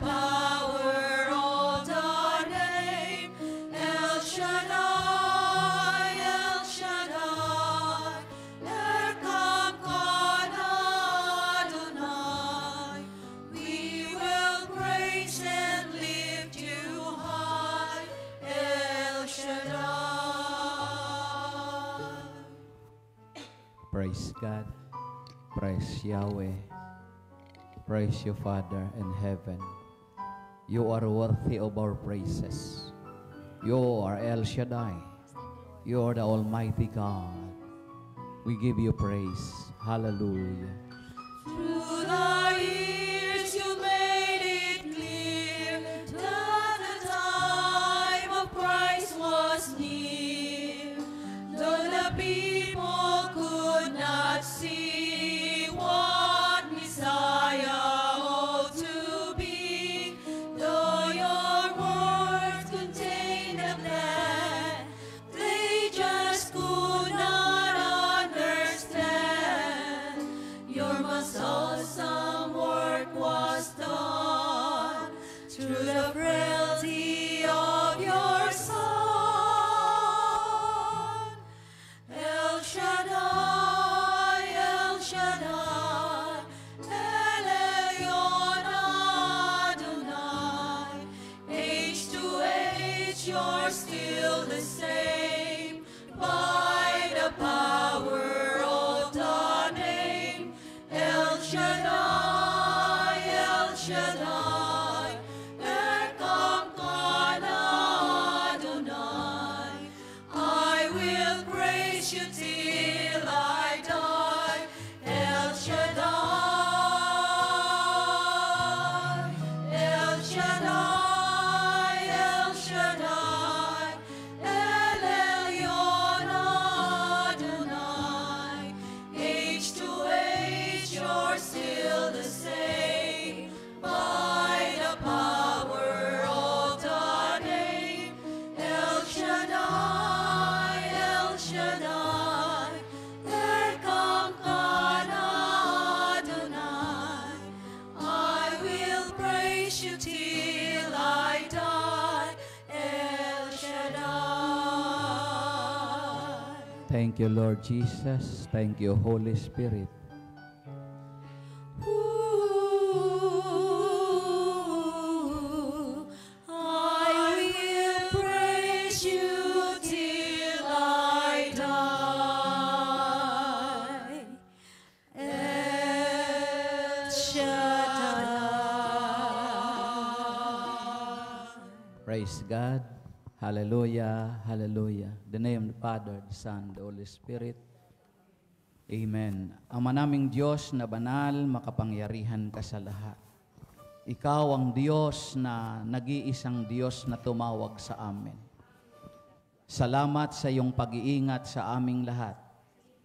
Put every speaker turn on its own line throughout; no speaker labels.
power of the name El Shaddai, El Shaddai, Erkamkan Adonai. We will praise and lift you high, El Shaddai.
Praise God. Praise Yahweh. Praise you, Father in heaven. You are worthy of our praises. You are El Shaddai. You are the Almighty God. We give you praise. Hallelujah.
Through the years you made it clear that the time of Christ was near. Though the people could not see what Messiah ought to be, though your words contained a plan, they just could not understand. Your most awesome work was done through the frailty of your Son. El Shaddai, El Shaddai, El Elyon Adonai. Age to age you're still the same by the power of the name El Shaddai, El Shaddai, Erkamkan Adonai. I will praise you till I die, El Shaddai, El Shaddai, El Shaddai, El Elyon Adonai. Age to age you're still the same by the power of the name El Shaddai, El Shaddai, Erkamkan Adonai. I will praise you till I die, El Shaddai.
Thank you, Lord Jesus. Thank you, Holy Spirit.
Ooh, I will praise you till I die, El Shaddai.
Praise God. Hallelujah. Hallelujah. The name of the Father, the Son, the Holy Spirit. Amen. Ama naming Diyos na banal, makapangyarihan ka sa lahat. Ikaw ang Diyos na nag-iisang Diyos na tumawag sa amin. Salamat sa iyong pag-iingat sa aming lahat,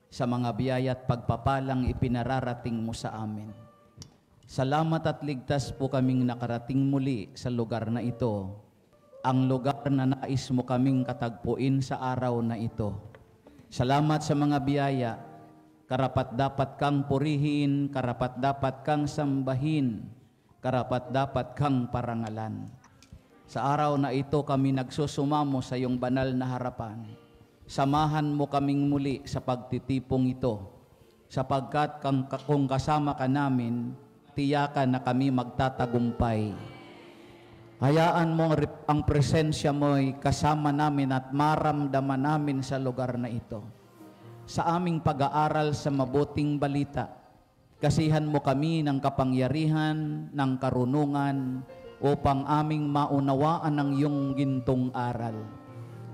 sa mga biyaya at pagpapalang ipinararating mo sa amin. Salamat at ligtas po kaming nakarating muli sa lugar na ito, ang lugar na nais mo kaming katagpuin sa araw na ito. Salamat sa mga biyaya, karapat-dapat kang purihin, karapat-dapat kang sambahin, karapat-dapat kang parangalan. Sa araw na ito kami nagsusumamo sa iyong banal na harapan. Samahan mo kaming muli sa pagtitipong ito, sapagkat kung kasama ka namin, tiyakan na kami magtatagumpay. Hayaan mo ang presensya mo'y kasama namin at maramdaman namin sa lugar na ito. Sa aming pag-aaral sa mabuting balita, kasihan mo kami ng kapangyarihan, ng karunungan, upang aming maunawaan ang iyong gintong aral.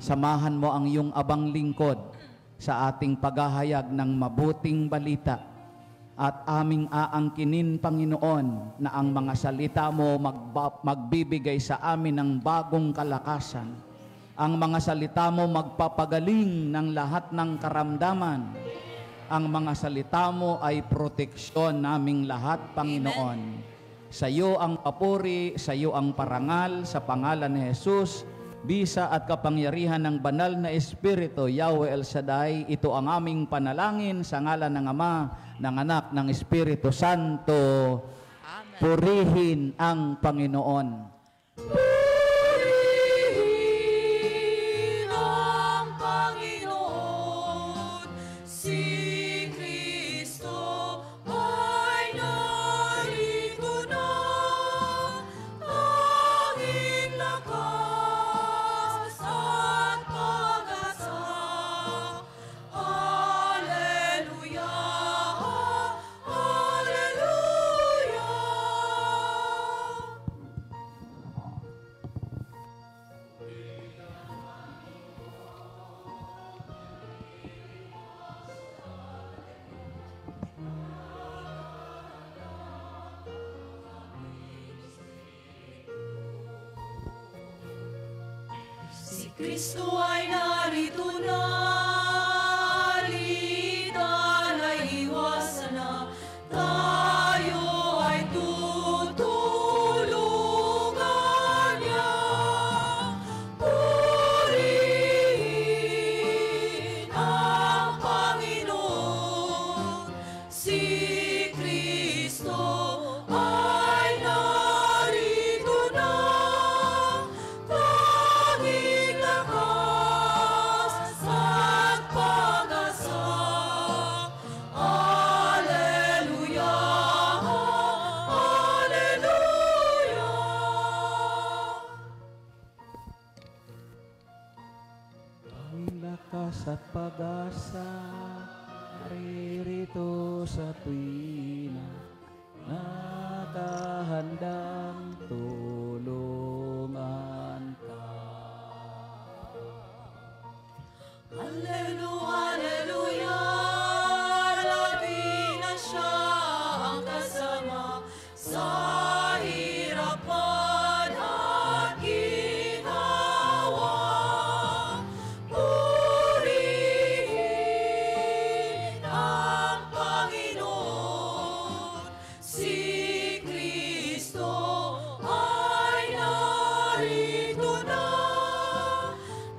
Samahan mo ang iyong abang lingkod sa ating paghahayag ng mabuting balita at aming aangkinin, Panginoon, na ang mga salita mo magbibigay sa amin ng bagong kalakasan. Ang mga salita mo magpapagaling ng lahat ng karamdaman. Ang mga salita mo ay proteksyon naming lahat, Panginoon. Amen. Sa iyo ang papuri, sa iyo ang parangal, sa pangalan ni Jesus, bisa at kapangyarihan ng banal na Espiritu, Yahweh El Shaddai. Ito ang aming panalangin sa ngalan ng Ama, ng Anak, ng Espiritu Santo.
Amen.
Purihin ang Panginoon.
Purihin ang Panginoon, si Kristo ay narito na, tanging lakas at pag-asa. Hallelujah, hallelujah. Si Kristo ay narito na, alitan ay iwasan na, tayo ay tutulungan niya. Purihin ang Panginoon, si Kristo ay narito na, tanging lakas at pag-asa. Hallelujah, hallelujah.
Ang lakas at pag-asa, naririto sa tuwina, nakahandang tulungan ka.
Hallelujah, labi na siya ang kasama sa hirapan at ginawa. Purihin ang Panginoon, si Kristo ay narito na,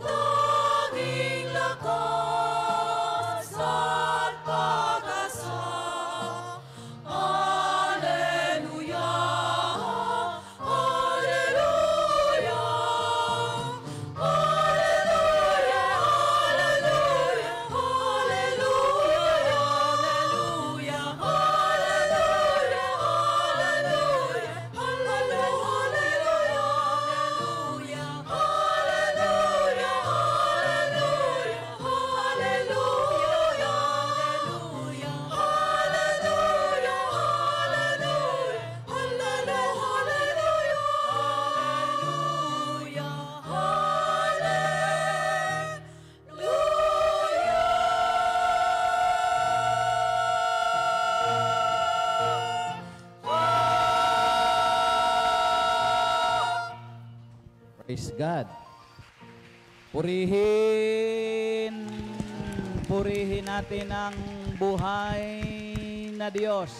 tanging lakas at pag-asa. Hallelujah, hallelujah. Hallelujah, hallelujah, hallelujah, hallelujah, hallelujah, hallelujah, hallelujah,
Praise God. Purihin natin ang buhay na Diyos.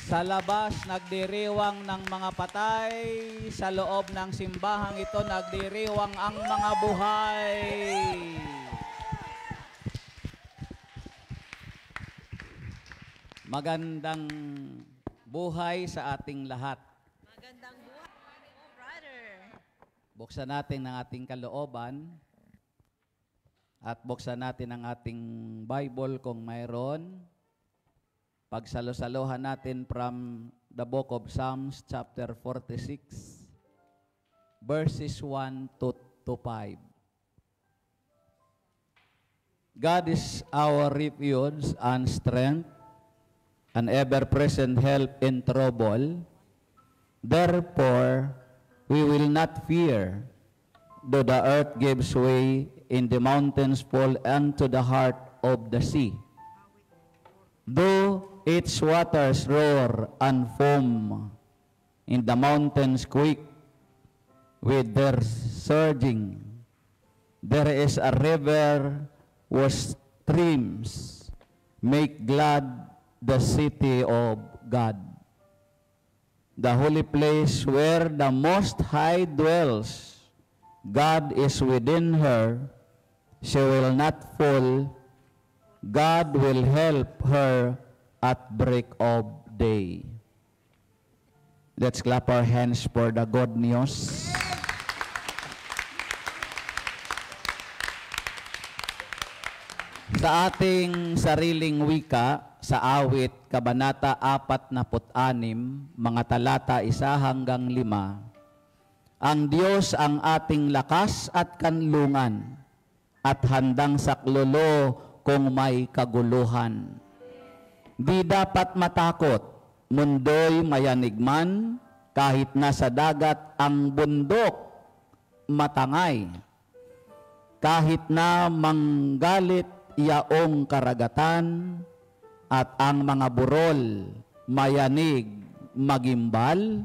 Sa labas, nagdiriwang ng mga patay. Sa loob ng simbahang ito, nagdiriwang ang mga buhay. Magandang buhay sa ating lahat.
Magandang buhay, brother.
Buksan natin ang ating kalooban at buksan natin ang ating Bible kung mayroon. Pagsalo-saluhan natin from the book of Psalms chapter 46 verses 1 to 5. God is our refuge and strength, an ever-present help in trouble. Therefore, we will not fear, though the earth gives way and the mountains fall unto the heart of the sea. Though its waters roar and foam, and the mountains quake with their surging, there is a river where streams make glad the city of God, the holy place where the Most High dwells. God is within her. She will not fall. God will help her at break of day. Let's clap our hands for the good news. Sa ating sariling wika, sa awit, Kabanata 46, mga talata 1 hanggang 5, ang Diyos ang ating lakas at kanlungan, at handang saklolo kung may kaguluhan. Di dapat matakot, mundo'y mayanigman, kahit nasa dagat ang bundok matangay, kahit na manggalit yaong karagatan, at ang mga burol mayanig magimbal,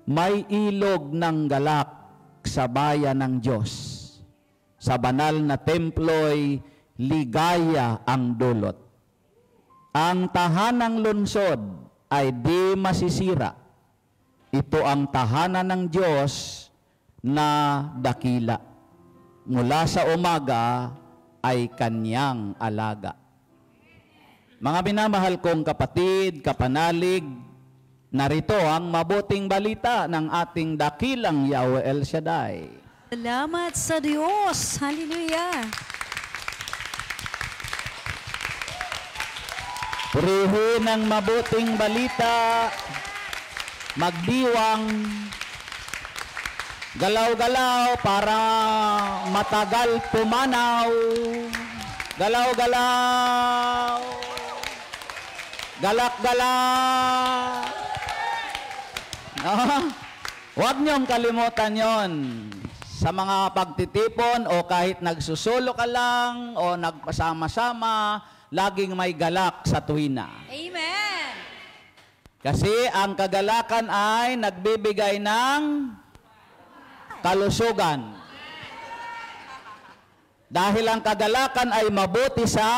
may ilog ng galak sa bayan ng Diyos. Sa banal na templo'y ligaya ang dulot. Ang tahanang lungsod ay di masisira. Ito ang tahanan ng Diyos na dakila. Mula sa umaga ay kanyang alaga. Mga minamahal kong kapatid, kapanalig, narito ang mabuting balita ng ating dakilang Yahweh El Shaddai.
Salamat sa Diyos. Hallelujah.
Purihin ang mabuting balita, magdiwang, galaw-galaw para matagal pumanaw, galaw-galaw, galak-galak. Huwag niyong kalimutan yon sa mga pagtitipon o kahit nagsusulo ka lang o nagpasama-sama, laging may galak sa tuwina.
Amen.
Kasi ang kagalakan ay nagbibigay ng kalusugan. Dahil ang kagalakan ay mabuti sa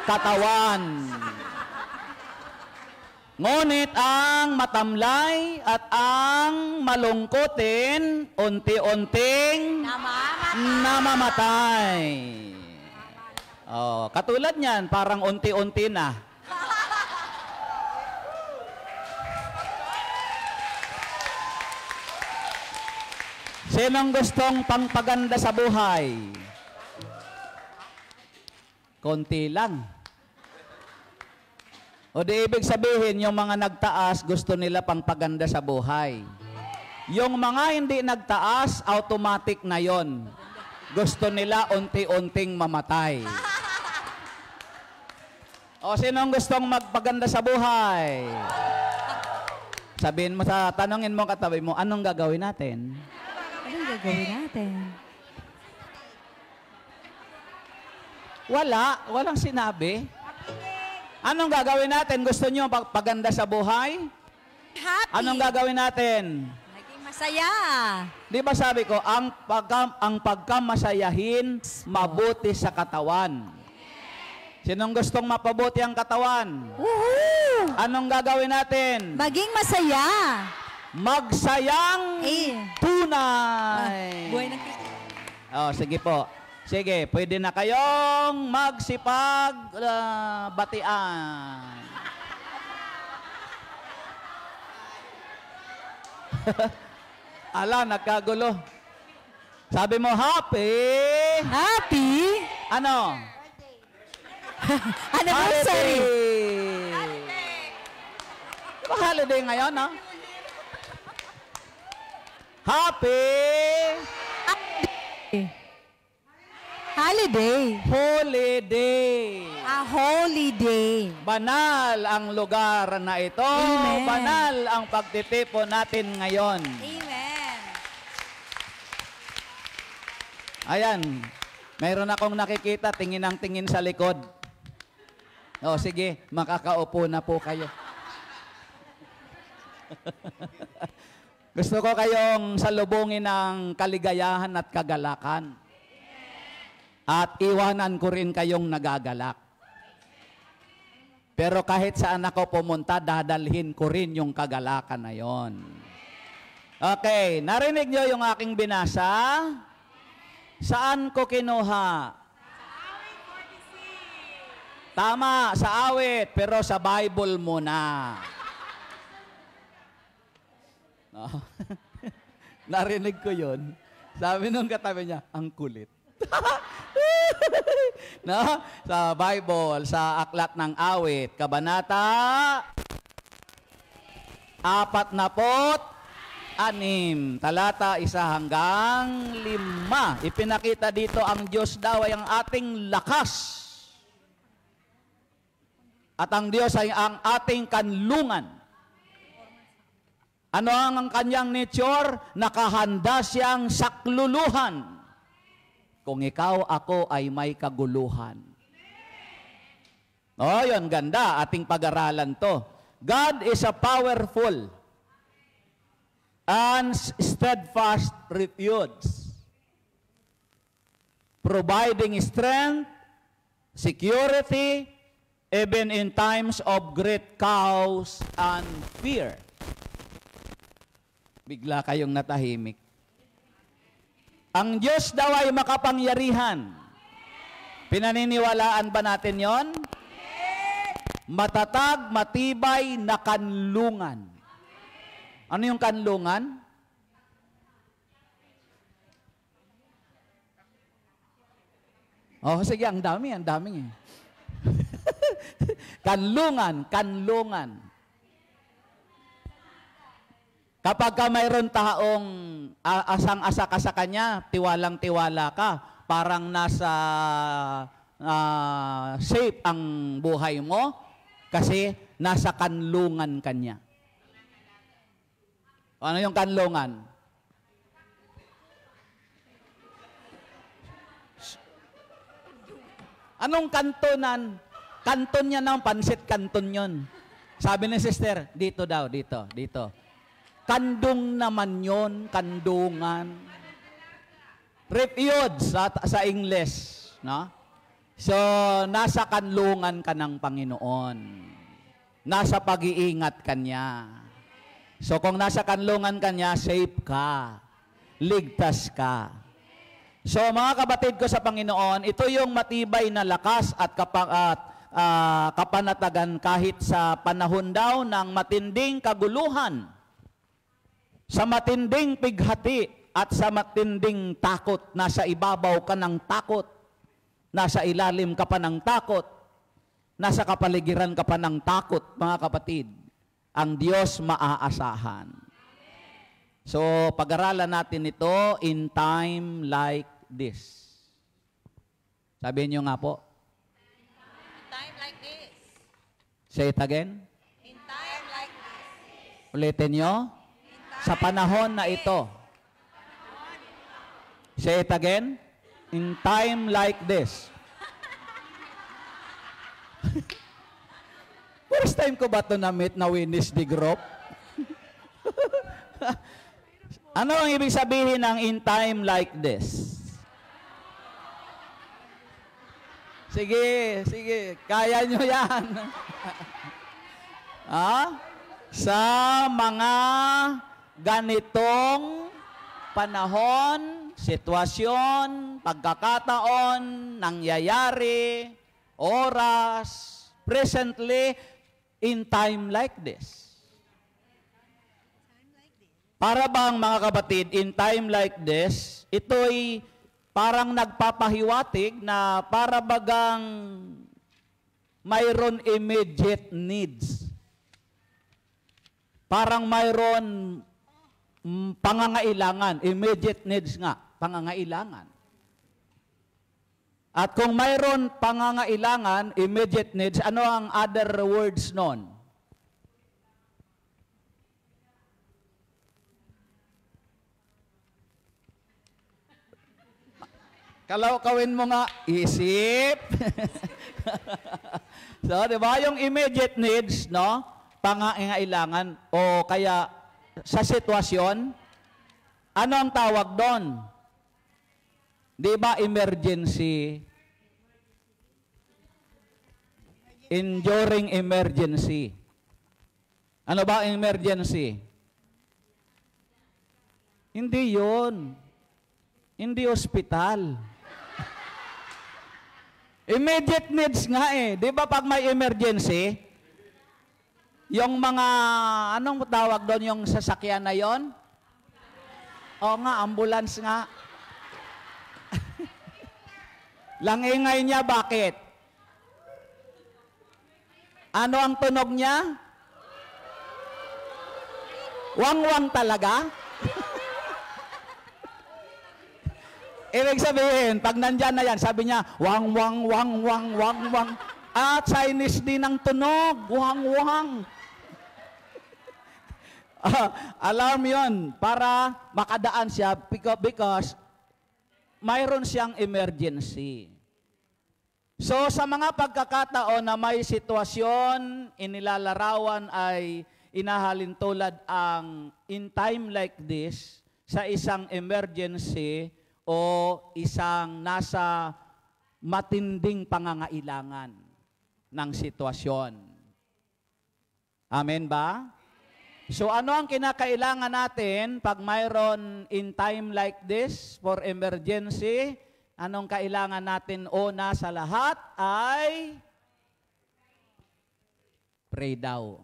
katawan. Ngunit ang matamlay at ang malungkutin, unti-unting namamatay. Oh, katulad niyan, parang unti-unti na. Sinong gustong pangpaganda sa buhay? Konti lang. O di ibig sabihin, yung mga nagtaas, gusto nila pangpaganda sa buhay. Yung mga hindi nagtaas, automatic na yon. Gusto nila unti-unting mamatay. O sinong gustong magpaganda sa buhay? Sabihin mo tanongin mo katabi mo, anong gagawin natin?
Anong gagawin natin?
Walang sinabi. Anong gagawin natin? Gusto nyo pagpaganda sa buhay?
Happy.
Anong gagawin natin?
Naging masaya.
Di ba sabi ko, ang pagkamasayahin, mabuti sa katawan. Sinong gustong mapabuti ang katawan?
Woohoo!
Anong gagawin natin?
Maging masaya.
Magsayang tunay.
Buhay ng Kristo.
Oh, sige po. Sige, pwede na kayong magsipag batian. Ala, nagkagulo. Sabi mo, happy.
Happy?
Ano?
Anniversary.
Diba holiday ngayon, no? Happy.
Holiday.
Holiday.
A holiday.
Banal ang lugar na ito.
Amen.
Banal ang pagtitipon natin ngayon.
Amen.
Ayan. Mayroon akong nakikita, tingin ang tingin sa likod. O sige, makakaupo na po kayo. Gusto ko kayong salubungin ng kaligayahan at kagalakan. At iwanan ko rin kayong nagagalak. Pero kahit saan ako pumunta, dadalhin ko rin yung kagalakan na yon. Okay, narinig nyo yung aking binasa? Saan ko kinuha? Tama, sa awit, pero sa Bible muna. No? Narinig ko yun. Sabi nung katabi niya, ang kulit. No? Sa Bible, sa Aklat ng Awit, Kabanata 46, talata 1 hanggang 5. Ipinakita dito ang Diyos daw ay ang ating lakas. At ang Diyos ay ang ating kanlungan. Ano ang kanyang nature? Nakahanda siyang sakluluhan. Kung ikaw, ako ay may kaguluhan. O, yun, ganda. Ating pag-aralan to. God is a powerful and steadfast refuge, providing strength, security, even in times of great chaos and fear. Bigla kayong natahimik. Ang Diyos daw ay makapangyarihan. Pinaniniwalaan ba natin yon? Matatag, matibay na kanlungan. Ano yung kanlungan? Oh, sige, ang dami eh. Kanlungan. Kapag ka mayroon taong asang-asa ka sa kanya, tiwalang-tiwala ka, parang nasa safe ang buhay mo kasi nasa kanlungan kanya. Ano yung kanlungan? Anong kantonan? Kanton niya ng pansit, kanton yun. Sabi ni sister, dito daw, dito. Kandong naman yon, kandungan. Refuge sa English, no? So, nasa kanlungan ka ng Panginoon. Nasa pag-iingat ka niya. So, kung nasa kanlungan ka niya, safe ka. Ligtas ka. So, mga kabatid ko sa Panginoon, ito yung matibay na lakas at kapanatagan kahit sa panahon daw ng matinding kaguluhan. Sa matinding pighati at sa matinding takot, nasa ibabaw ka ng takot, nasa ilalim ka pa ng takot, nasa kapaligiran ka pa ng takot, mga kapatid, ang Diyos maaasahan. So, pag-aralan natin ito in time like this. Sabihin niyo nga po.
In time like this.
Say it again.
In time like this.
Ulitin niyo. Sa panahon na ito. Say it again. In time like this. First time ko ba ito na-meet na Wednesday group? Ano ang ibig sabihin ng in time like this? Sige. Kaya nyo yan. Sa mga ganitong panahon, sitwasyon, pagkakataon, nangyayari, oras, presently, in time like this. Para bang, mga kapatid, in time like this, ito'y parang nagpapahiwatig na para bagang mayroon immediate needs. Parang mayroon pangangailangan, immediate needs nga, pangangailangan. At kung mayroon pangangailangan, immediate needs, ano ang other words nun? Kawin mo nga, isip. So, di ba? Yung immediate needs, no? Pangangailangan, o kaya sa sitwasyon, ano ang tawag doon? Di ba emergency? Enduring emergency. Ano ba emergency? Hindi yun. Hindi ospital. Immediate needs nga eh. Di ba pag may emergency, yung mga, anong tawag doon yung sasakyan na yon? Oo nga, ambulance nga. Langingay niya, bakit? Ano ang tunog niya? Wang-wang talaga? Ibig sabihin, pag nandyan na yan, sabi niya, wang, wang, wang, wang, wang, wang. Ah, Chinese din ang tunog. Wang, wang. Alarm yon para makadaan siya because mayroon siyang emergency. So, sa mga pagkakataon na may sitwasyon, inilalarawan ay inahalintulad ang in time like this, sa isang emergency, o isang nasa matinding pangangailangan ng sitwasyon. Amen ba? So ano ang kinakailangan natin pag mayroon in time like this for emergency? Anong kailangan natin una sa lahat ay pray daw.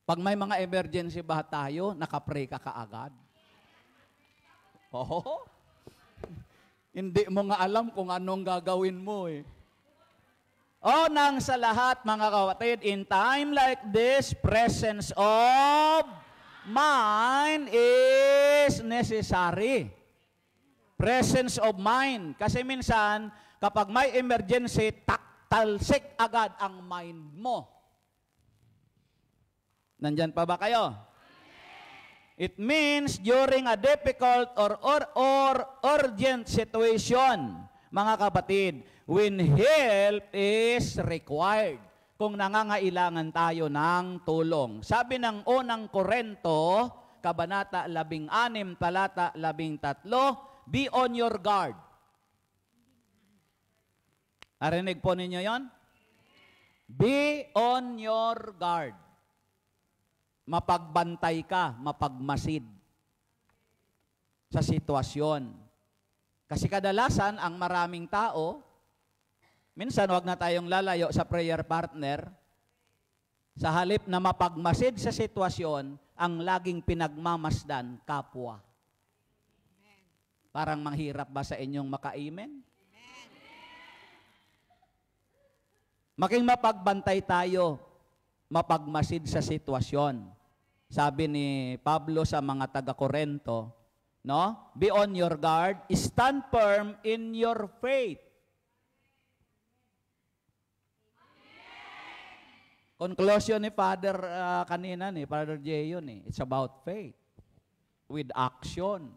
Pag may mga emergency ba tayo, nakapray ka kaagad? Oo. Hindi mo nga alam kung anong gagawin mo eh. O nang sa lahat, mga kapatid, in time like this, presence of mind is necessary. Presence of mind. Kasi minsan, kapag may emergency, talsik agad ang mind mo. Nandyan pa ba kayo? It means during a difficult or urgent situation, mga kapatid, when help is required, kung nangangailangan tayo ng tulong. Sabi ng unang Korinto, Kabanata 16, talata 13, be on your guard. Narinig po ninyo yon? Be on your guard. Mapagbantay ka, mapagmasid sa sitwasyon. Kasi kadalasan, ang maraming tao, minsan wag na tayong lalayo sa prayer partner, sa halip na mapagmasid sa sitwasyon, ang laging pinagmamasdan, kapwa. Parang manghirap ba sa inyong maka-amen? Making mapagbantay tayo, mapagmasid sa sitwasyon. Sabi ni Pablo sa mga taga-Korento, no? Be on your guard, stand firm in your faith. Conclusion ni Father kanina ni Father Jay yun eh. It's about faith with action.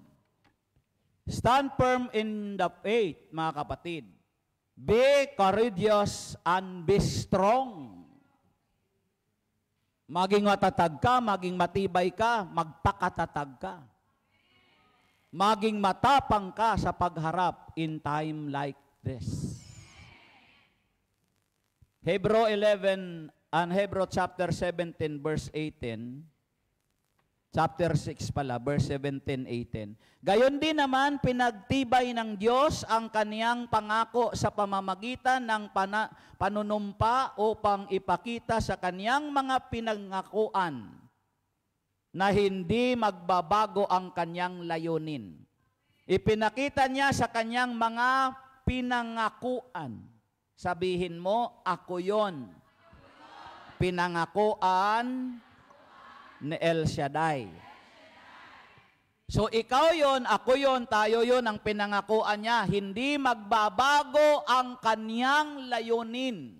Stand firm in the faith, mga kapatid. Be courageous and be strong. Maging matatag ka, maging matibay ka, magpakatatag ka. Maging matapang ka sa pagharap in time like this. Hebrew 11 and Hebrew chapter 17 verse 18, chapter 6 pala, verse 17, 18. Gayon din naman, pinagtibay ng Diyos ang kaniyang pangako sa pamamagitan ng panunumpa upang ipakita sa kaniyang mga pinangakuan na hindi magbabago ang kaniyang layunin. Ipinakita niya sa kaniyang mga pinangakuan. Sabihin mo, ako yon. Pinangakuan ni El Shaddai. So ikaw yon, ako yon, tayo yon ang pinangakuan niya. Hindi magbabago ang kaniyang layunin.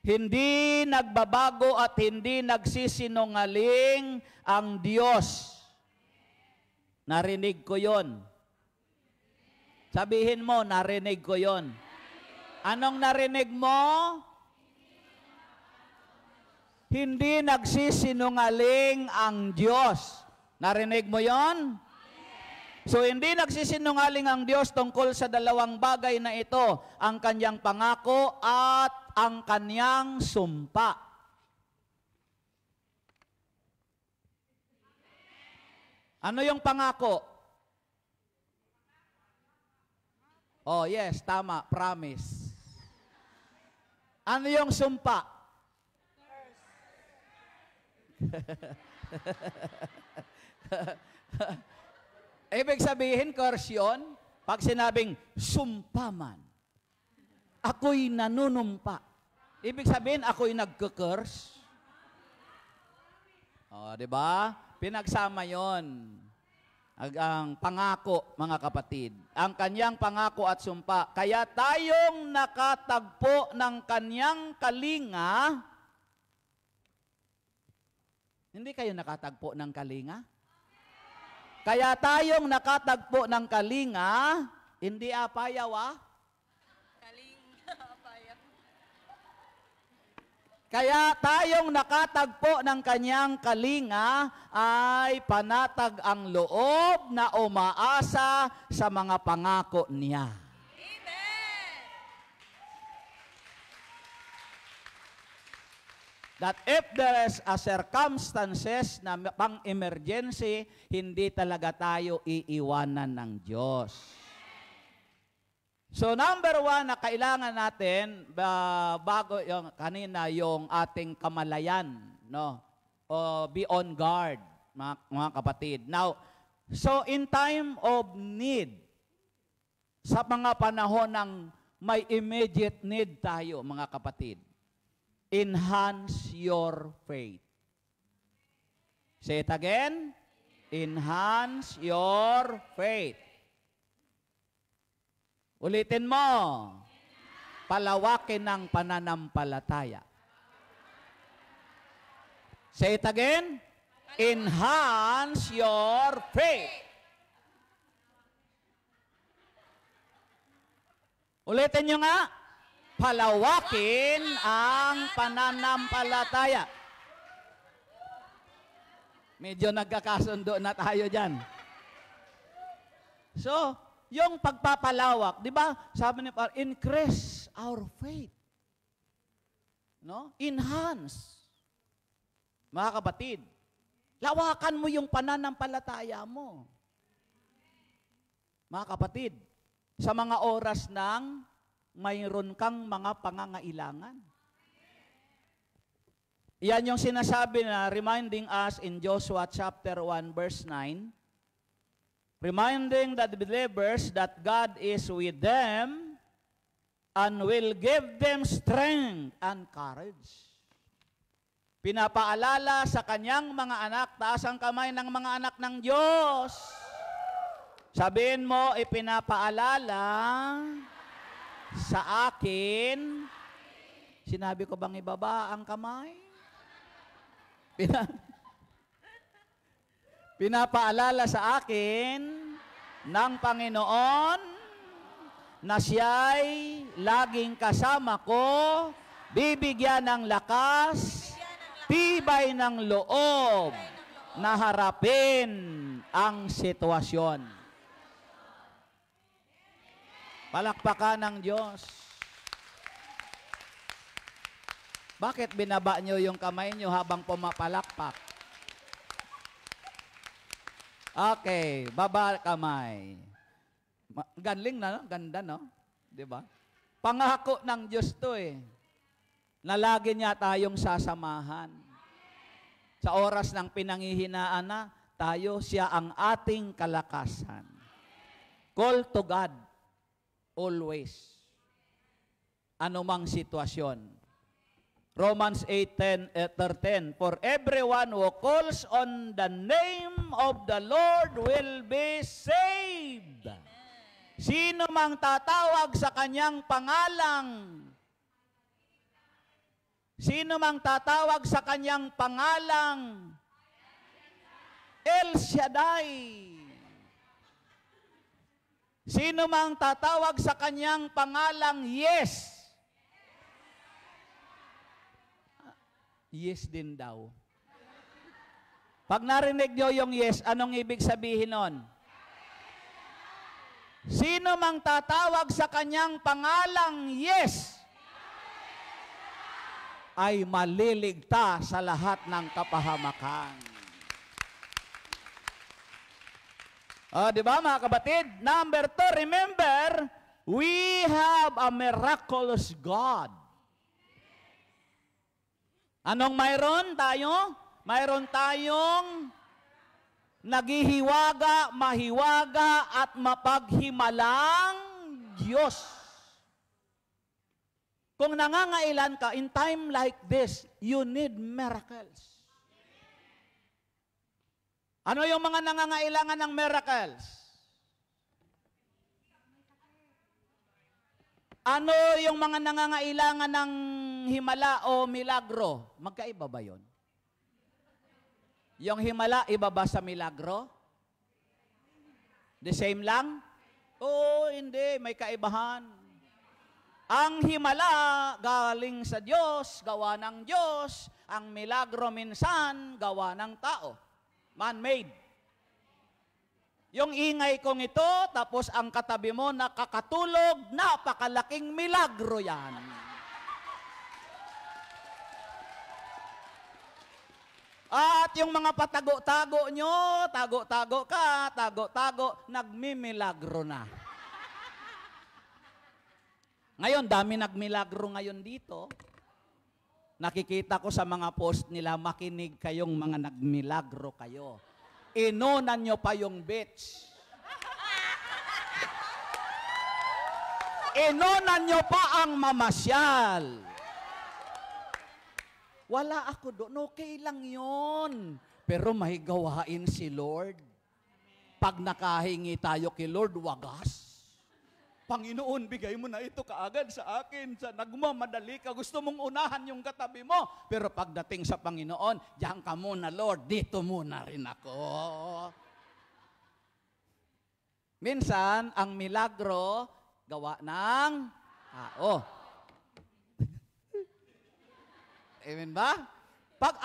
Hindi nagbabago at hindi nagsisinungaling ang Diyos. Narinig ko yon. Sabihin mo, narinig ko yon. Anong narinig mo? Hindi nagsisinungaling ang Diyos. Narinig mo yon? So hindi nagsisinungaling ang Diyos tungkol sa dalawang bagay na ito, ang kanyang pangako at ang kanyang sumpa. Ano yung pangako? Oh, yes, tama, promise. Ano yung sumpa? Ibig sabihin, curse yun. Pag sinabing, sumpa man, ako'y nanunumpa. Ibig sabihin, ako'y nagka-curse. O, di ba? Pinagsama yon. Ang pangako, mga kapatid. Ang kanyang pangako at sumpa. Kaya tayong nakatagpo ng kanyang kalinga. Hindi kayo nakatagpo ng kalinga? Kaya tayong nakatagpo ng kalinga, hindi apayaw
Kalinga, payaw.
Kaya tayong nakatagpo ng kanyang kalinga ay panatag ang loob na umaasa sa mga pangako niya. That if there is a circumstances na pang-emergency, hindi talaga tayo iiwanan ng Diyos. So number 1 na kailangan natin, bago yung kanina, yung ating kamalayan, no? O be on guard, mga kapatid. Now, so in time of need, sa mga panahon ng may immediate need tayo, mga kapatid, enhance your faith. Say it again. Enhance your faith. Ulitin mo. Palawakin ng pananampalataya. Say it again. Enhance your faith. Ulitin nyo nga. Palawakin ang pananampalataya. Medyo nagkakasundo na tayo dyan. So, yung pagpapalawak, di ba? Sabi ni Paul, increase our faith. No? Enhance. Mga kapatid, lawakan mo yung pananampalataya mo. Mga kapatid, sa mga oras ng mayroon kang mga pangangailangan. Yan yung sinasabi na reminding us in Joshua chapter 1 verse 9, reminding the believers that God is with them and will give them strength and courage. Pinapaalala sa kanyang mga anak, taas ang kamay ng mga anak ng Diyos. Sabihin mo, ipinapaalala sa akin, sinabi ko bang ibaba ang kamay? Pinapaalala sa akin ng Panginoon na siya'y laging kasama ko, bibigyan ng lakas, tibay ng loob na harapin ang sitwasyon. Palakpakan ng Diyos. Bakit binaba nyo yung kamay nyo habang pumapalakpak? Okay, baba kamay. Ganling na, no? Ganda, no? Di ba? Pangako ng Diyos to na lagi niya tayong sasamahan. Sa oras ng pinanghihinaan na, siya ang ating kalakasan. Call to God. Always. Anumang sitwasyon. Romans 8:10, for everyone who calls on the name of the Lord will be saved. Sino mang tatawag sa kanyang pangalang, sino mang tatawag sa kanyang pangalang, El Shaddai. Sino mang tatawag sa kanyang pangalang yes. Yes din daw. Pag narinig nyo yung yes, anong ibig sabihin nun? Sino mang tatawag sa kanyang pangalang yes, ay maliligtas sa lahat ng kapahamakan. Di ba mga kapatid? Number 2, remember, We have a miraculous God. Anong mayroon tayo? Mayroon tayong naghihiwaga, mahiwaga, at mapaghimalang Diyos. Kung nangangailan ka, in time like this, you need miracles. Ano yung mga nangangailangan ng miracles? Ano yung mga nangangailangan ng himala o milagro? Magkaiba ba yun? Yung himala, iba ba sa milagro? The same lang? Oo, hindi. May kaibahan. Ang himala, galing sa Diyos, gawa ng Diyos. Ang milagro minsan, gawa ng tao. Man-made. Yung ingay kong ito, tapos ang katabi mo nakakatulog, napakalaking milagro yan. At yung mga patago-tago nyo, tago-tago ka, tago-tago, nagmimilagro na. Ngayon, dami nagmilagro ngayon dito. Nakikita ko sa mga post nila, makinig kayong mga nagmilagro kayo. Inunan nyo pa yung beach. Inunan nyo pa ang mamasyal. Wala ako doon, okay lang yon. Pero may gawain si Lord. Pag nakahingi tayo kay Lord, wagas. Panginoon, bigay mo na ito kaagad sa akin. Sa nagmamadali ka, gusto mong unahan yung katabi mo. Pero pagdating sa Panginoon, diyan ka muna, Lord, dito muna rin ako. Minsan, ang milagro, gawa ng tao. Amen ba?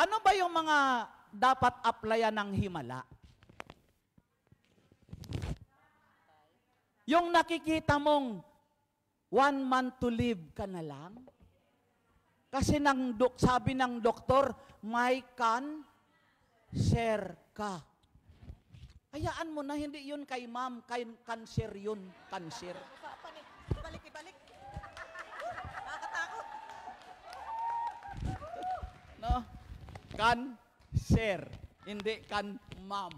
Ano ba yung mga dapat applyan ng himala? Yung nakikita mong 1 month to live ka na lang? Kasi sabi ng doktor, may cancer ka. Hayaan mo na, hindi yun kay ma'am, kay cancer yun, cancer.
Ibalik. Nakakatakot.
No? Cancer, hindi kan ma'am.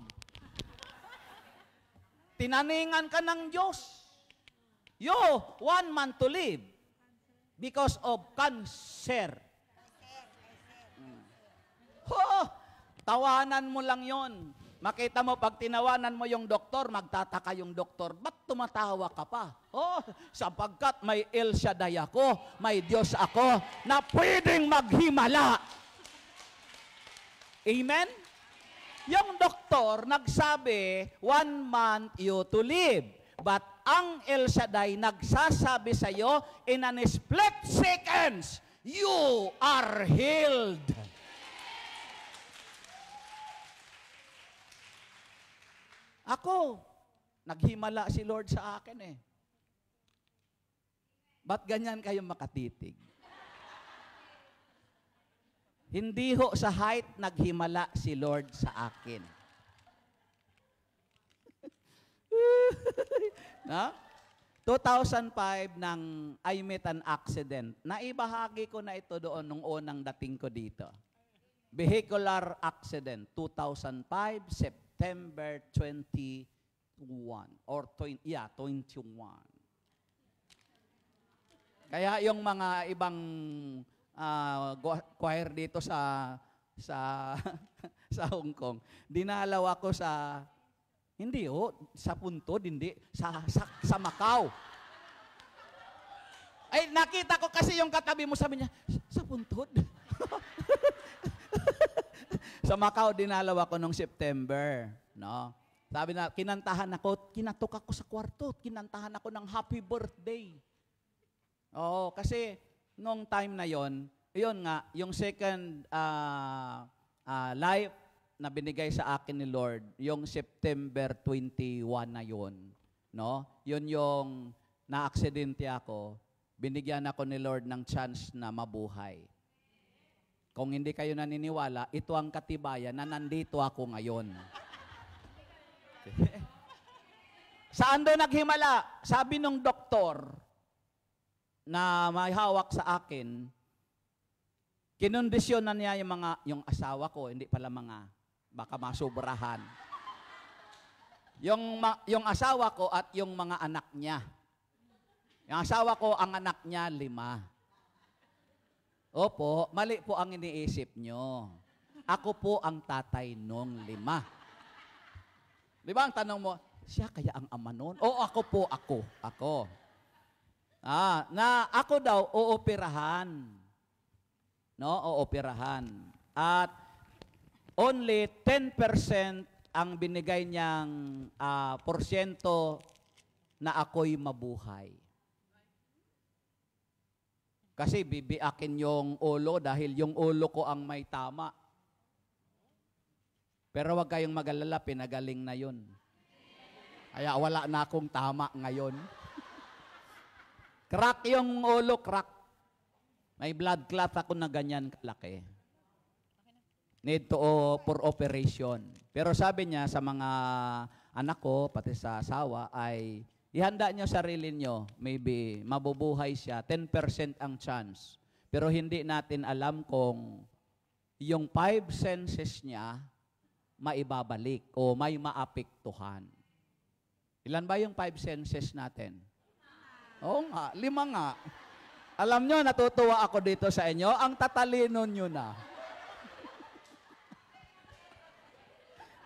Tinaningan ka ng Diyos. 1 month to live because of cancer. Tawanan mo lang yon. Makita mo, pag tinawanan mo yung doktor, magtataka yung doktor, ba't tumatawa ka pa? Sapagkat may El Shaddai ako, may Diyos ako, na pwedeng maghimala. Amen? Yung doktor nagsabi, 1 month you to live. But ang El Shaddai nagsasabi sa iyo, in an split seconds, you are healed. Ako, naghimala si Lord sa akin eh. Ba't ganyan kayo makatitig? Hindi ho sa height naghimala si Lord sa akin. No? 2005 nang I met an accident. Naibahagi ko na ito doon nung unang dating ko dito. Vehicular accident, 2005, September 21 or 21. Kaya yung mga ibang choir dito sa sa Hong Kong, dinalaw ako sa sa Puntod, hindi sa Macau. Ay nakita ko kasi yung katabi mo, sabi niya, sa Puntod. Sa Macau dinalaw ako nung September, no? Sabi na kinantahan ako, kinatok ako sa kwarto, kinantahan ako ng happy birthday. Oo, kasi nung time na yon, yun nga, yung second life na binigay sa akin ni Lord, yung September 21 na yon, no? Yun yung na-aksidente ako, binigyan ako ni Lord ng chance na mabuhay. Kung hindi kayo naniniwala, ito ang katibayan na nandito ako ngayon. Saan doon naghimala? Sabi nung doktor na may hawak sa akin, kinondisyon na niya yung asawa ko, hindi pala baka masubrahan. Yung asawa ko at yung mga anak niya. Yung asawa ko, ang anak niya, 5. Opo, mali po ang iniisip nyo. Ako po ang tatay nung 5. Di ba ang tanong mo, siya kaya ang ama nun? O ako po, ako. Na ako daw, ooperahan. No, ooperahan. At only 10% ang binigay niyang porsyento na ako'y mabuhay. Kasi bibiakin yung ulo dahil yung ulo ko ang may tama. Pero wag kayong mag-alala, pinagaling na yun. Kaya wala na akong tama ngayon. Crack yung ulo, crack. May blood clot ako na ganyan kalaki. Need to for operation. Pero sabi niya sa mga anak ko, pati sa asawa, ay ihanda niyo sarili niyo. Maybe mabubuhay siya. 10% ang chance. Pero hindi natin alam kung yung 5 senses niya maibabalik o may maapektuhan. Ilan ba yung 5 senses natin? Oo nga, 5 nga. Alam nyo, natutuwa ako dito sa inyo, ang tatalino nyo na.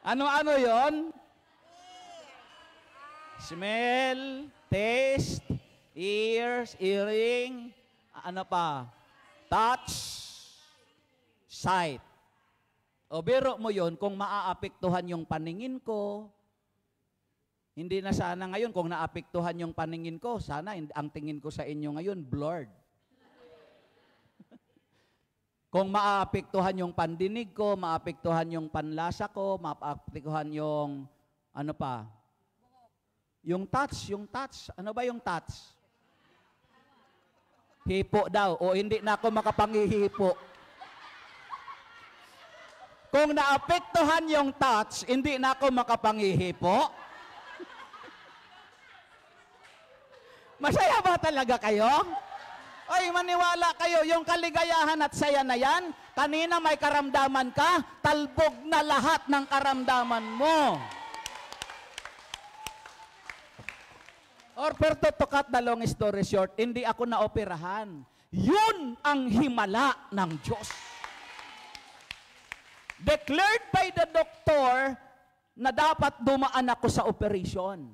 Ano-ano yon? Smell, taste, ears, hearing, ano pa? Touch, sight. O biro mo yon kung maaapektuhan yung paningin ko. Hindi na sana ngayon kung naapektuhan yung paningin ko, sana ang tingin ko sa inyo ngayon blurred. Kung maapektuhan yung pandinig ko, maapektuhan yung panlasa ko, maapektuhan yung ano pa? Yung touch. Ano ba yung touch? Hipo daw. O hindi na ako makapangihipo. Kung naapektuhan yung touch, hindi na ako makapangihipo. Masaya ba talaga kayo? Ay, maniwala kayo, yung kaligayahan at saya na yan, kanina may karamdaman ka, talbog na lahat ng karamdaman mo. Or pero to cut the long story short, hindi ako naoperahan. Yun ang himala ng Diyos. Declared by the doctor na dapat dumaan ako sa operation.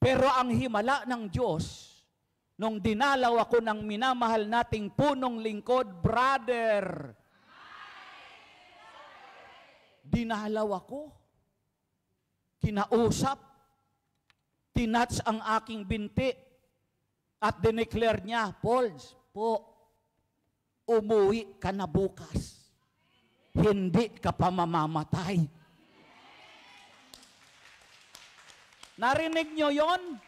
Pero ang himala ng Diyos, nung dinalaw ako ng minamahal nating punong lingkod, brother, dinalaw ako, kinausap, tinats ang aking binti, at dineclare niya, Pauls, po, umuwi ka na bukas. Hindi ka pa mamamatay. Narinig nyo yon?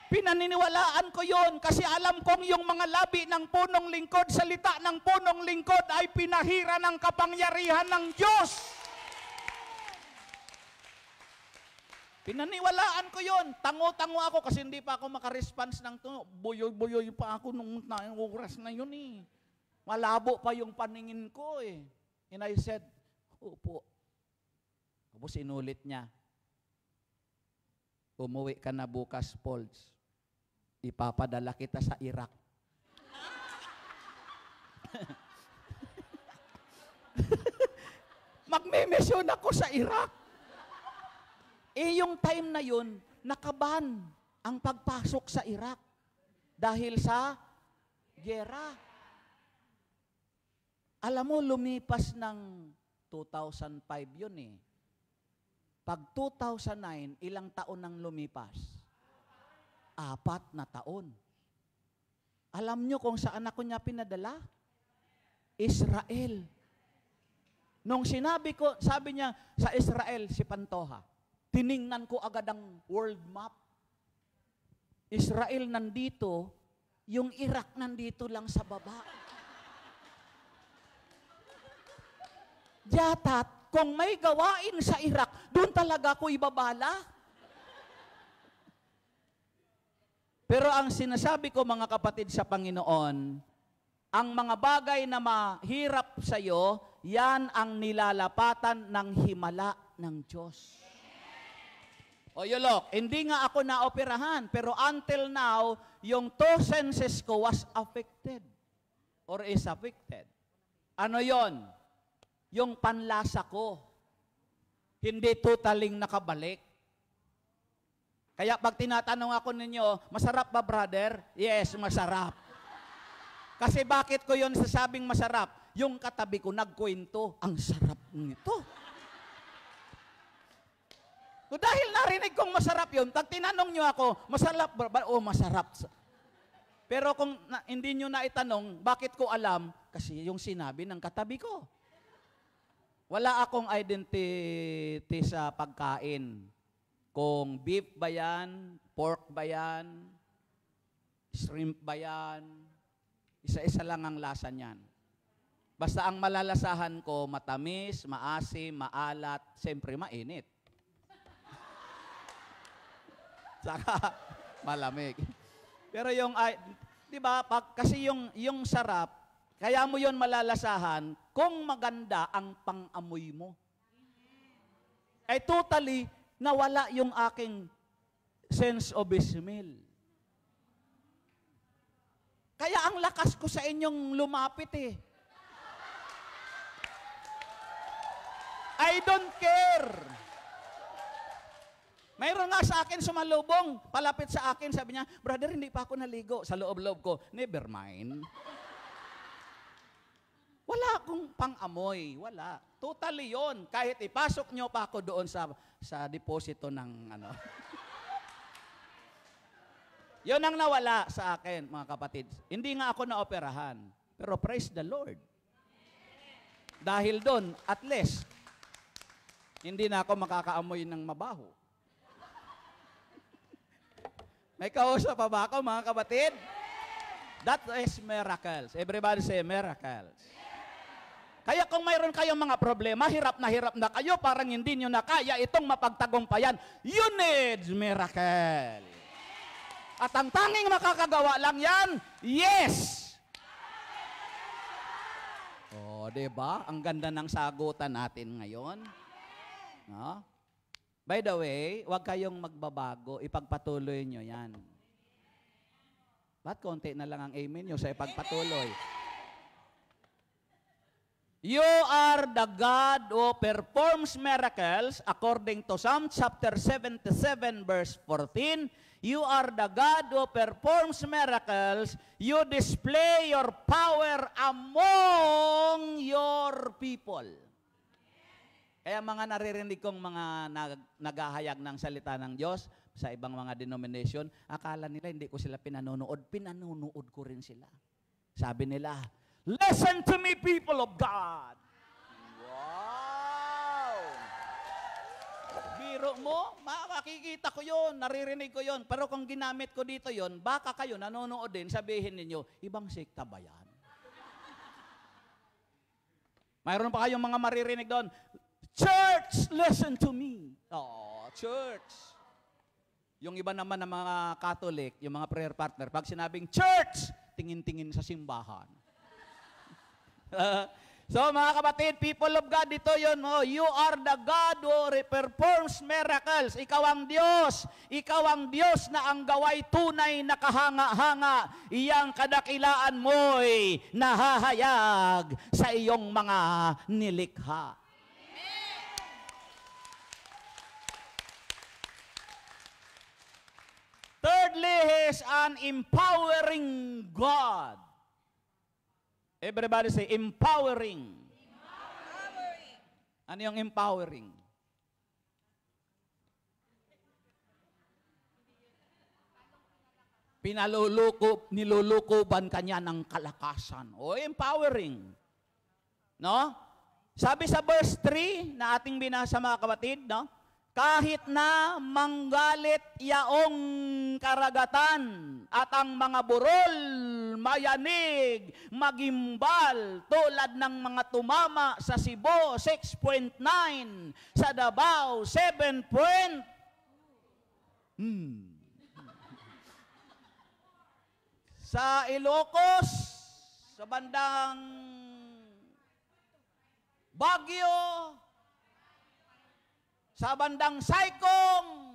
Pinaniniwalaan ko yon kasi alam kong yung mga labi ng punong lingkod, salita ng punong lingkod ay pinahira ng kapangyarihan ng Diyos. Pinaniwalaan ko yon. Tango-tango ako kasi hindi pa ako makaresponse ng tuno. Buyoy-buyoy pa ako nung oras na yun eh. Malabo pa yung paningin ko eh. And I said, opo. Tapos inulit niya. Umuwi ka na bukas, Pauls. Ipapadala kita sa Iraq. Magme-mission ako sa Iraq. Yung time na yun, nakaban ang pagpasok sa Iraq dahil sa giyera. Alam mo, lumipas ng 2005 yun eh. Pag 2009, ilang taon nang lumipas? 4 na taon. Alam nyo kung saan ako niya pinadala? Israel. Nung sinabi ko, sabi niya, sa Israel, si Pantoja, tiningnan ko agad ang world map. Israel nandito, yung Iraq nandito lang sa baba. Yatat, kung may gawain sa Iraq, doon talaga ako ibabala. Pero ang sinasabi ko mga kapatid sa Panginoon, ang mga bagay na mahirap sa iyo, yan ang nilalapatan ng himala ng Diyos. O look, hindi nga ako naoperahan, pero until now, yung two senses ko was affected or is affected. Ano yon? Yung panlasa ko, hindi totaling nakabalik. Kaya pag tinatanong ako ninyo, masarap ba brother? Yes, masarap. Kasi bakit ko yon sasabing masarap? Yung katabi ko nagkwento, ang sarap nito. So, dahil narinig kong masarap yun, pag tinanong nyo ako, masarap ba? O, masarap. Pero kung hindi nyo na itanong, bakit ko alam? Kasi yung sinabi ng katabi ko. Wala akong identity sa pagkain. Kung beef ba yan, pork ba yan, shrimp ba yan, isa-isa lang ang lasa niyan. Basta ang malalasahan ko, matamis, maasim, maalat, siyempre mainit. Saka malamig. Pero yung, di ba, kasi yung sarap, kaya mo yon malalasahan kung maganda ang pang-amoy mo. Ay totally, nawala yung aking sense of smell. Kaya ang lakas ko sa inyong lumapit eh. I don't care. Mayroon nga sa akin sumalubong, palapit sa akin, sabi niya, brother, hindi pa ako naligo. Sa loob-loob ko, never mind. Wala akong pang-amoy, wala. Totally yon. Kahit ipasok nyo pa ako doon sa deposito ng ano. Yon ang nawala sa akin, mga kapatid. Hindi nga ako naoperahan, pero praise the Lord. Dahil doon, at least, hindi na ako makakaamoy ng mabaho. May kausap pa ba ako, mga kapatid? That is miracles. Everybody say miracles. Kaya kung mayroon kayong mga problema, hirap na kayo, parang hindi nyo na kaya itong mapagtagumpayan, you need miracle. At ang tanging makakagawa lang yan, yes! O, diba? Ang ganda ng sagutan natin ngayon. No? By the way, huwag kayong magbabago, ipagpatuloy nyo yan. Ba't konti na lang ang amen nyo sa ipagpatuloy? You are the God who performs miracles according to Psalm chapter 77 verse 14. You are the God who performs miracles. You display your power among your people. Kaya mga naririnig kong mga naghahayag ng salita ng Diyos sa ibang mga denomination, akala nila hindi ko sila pinanonood. Pinanonood ko rin sila. Sabi nila, listen to me, people of God. Wow! Biro mo, makikita ko yon, naririnig ko yon. Pero kung ginamit ko dito yon, baka kayo nanonood din, sabihin ninyo, ibang sekta ba yan? Mayroon pa kayong mga maririnig doon, church, listen to me. Oh, church. Yung iba naman ng mga Catholic, yung mga prayer partner, pag sinabing church, tingin-tingin sa simbahan. So mga kapatid, people of God, ito yun, you are the God who performs miracles. Ikaw ang Diyos. Ikaw ang Diyos na ang gaway tunay na kahanga-hanga. Iyang kadakilaan mo'y nahahayag sa iyong mga nilikha. Thirdly, He is an empowering God. Everybody say, empowering. Empowering. Ano yung empowering? Nilulukuban kanya ng kalakasan. O, empowering. No? Sabi sa verse 3 na ating binasa mga kapatid, no? Kahit na manggalit yaong karagatan at ang mga burol, mayanig, magimbal, tulad ng mga tumama sa Cebu, 6.9, sa Davao, 7. sa Ilocos, sa bandang Baguio, sa bandang Saicong,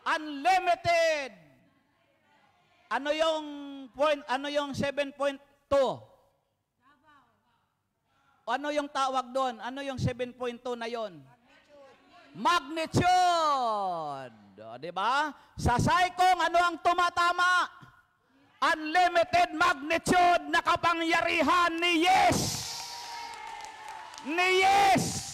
unlimited. Ano yung point? Ano yung 7.2? Ano yung tawag doon? Ano yung 7.2 na yon? Magnitude. Di ba? Sa Saicong, ano ang tumatama? Unlimited magnitude na kapangyarihan ni Yes. Ni Yes.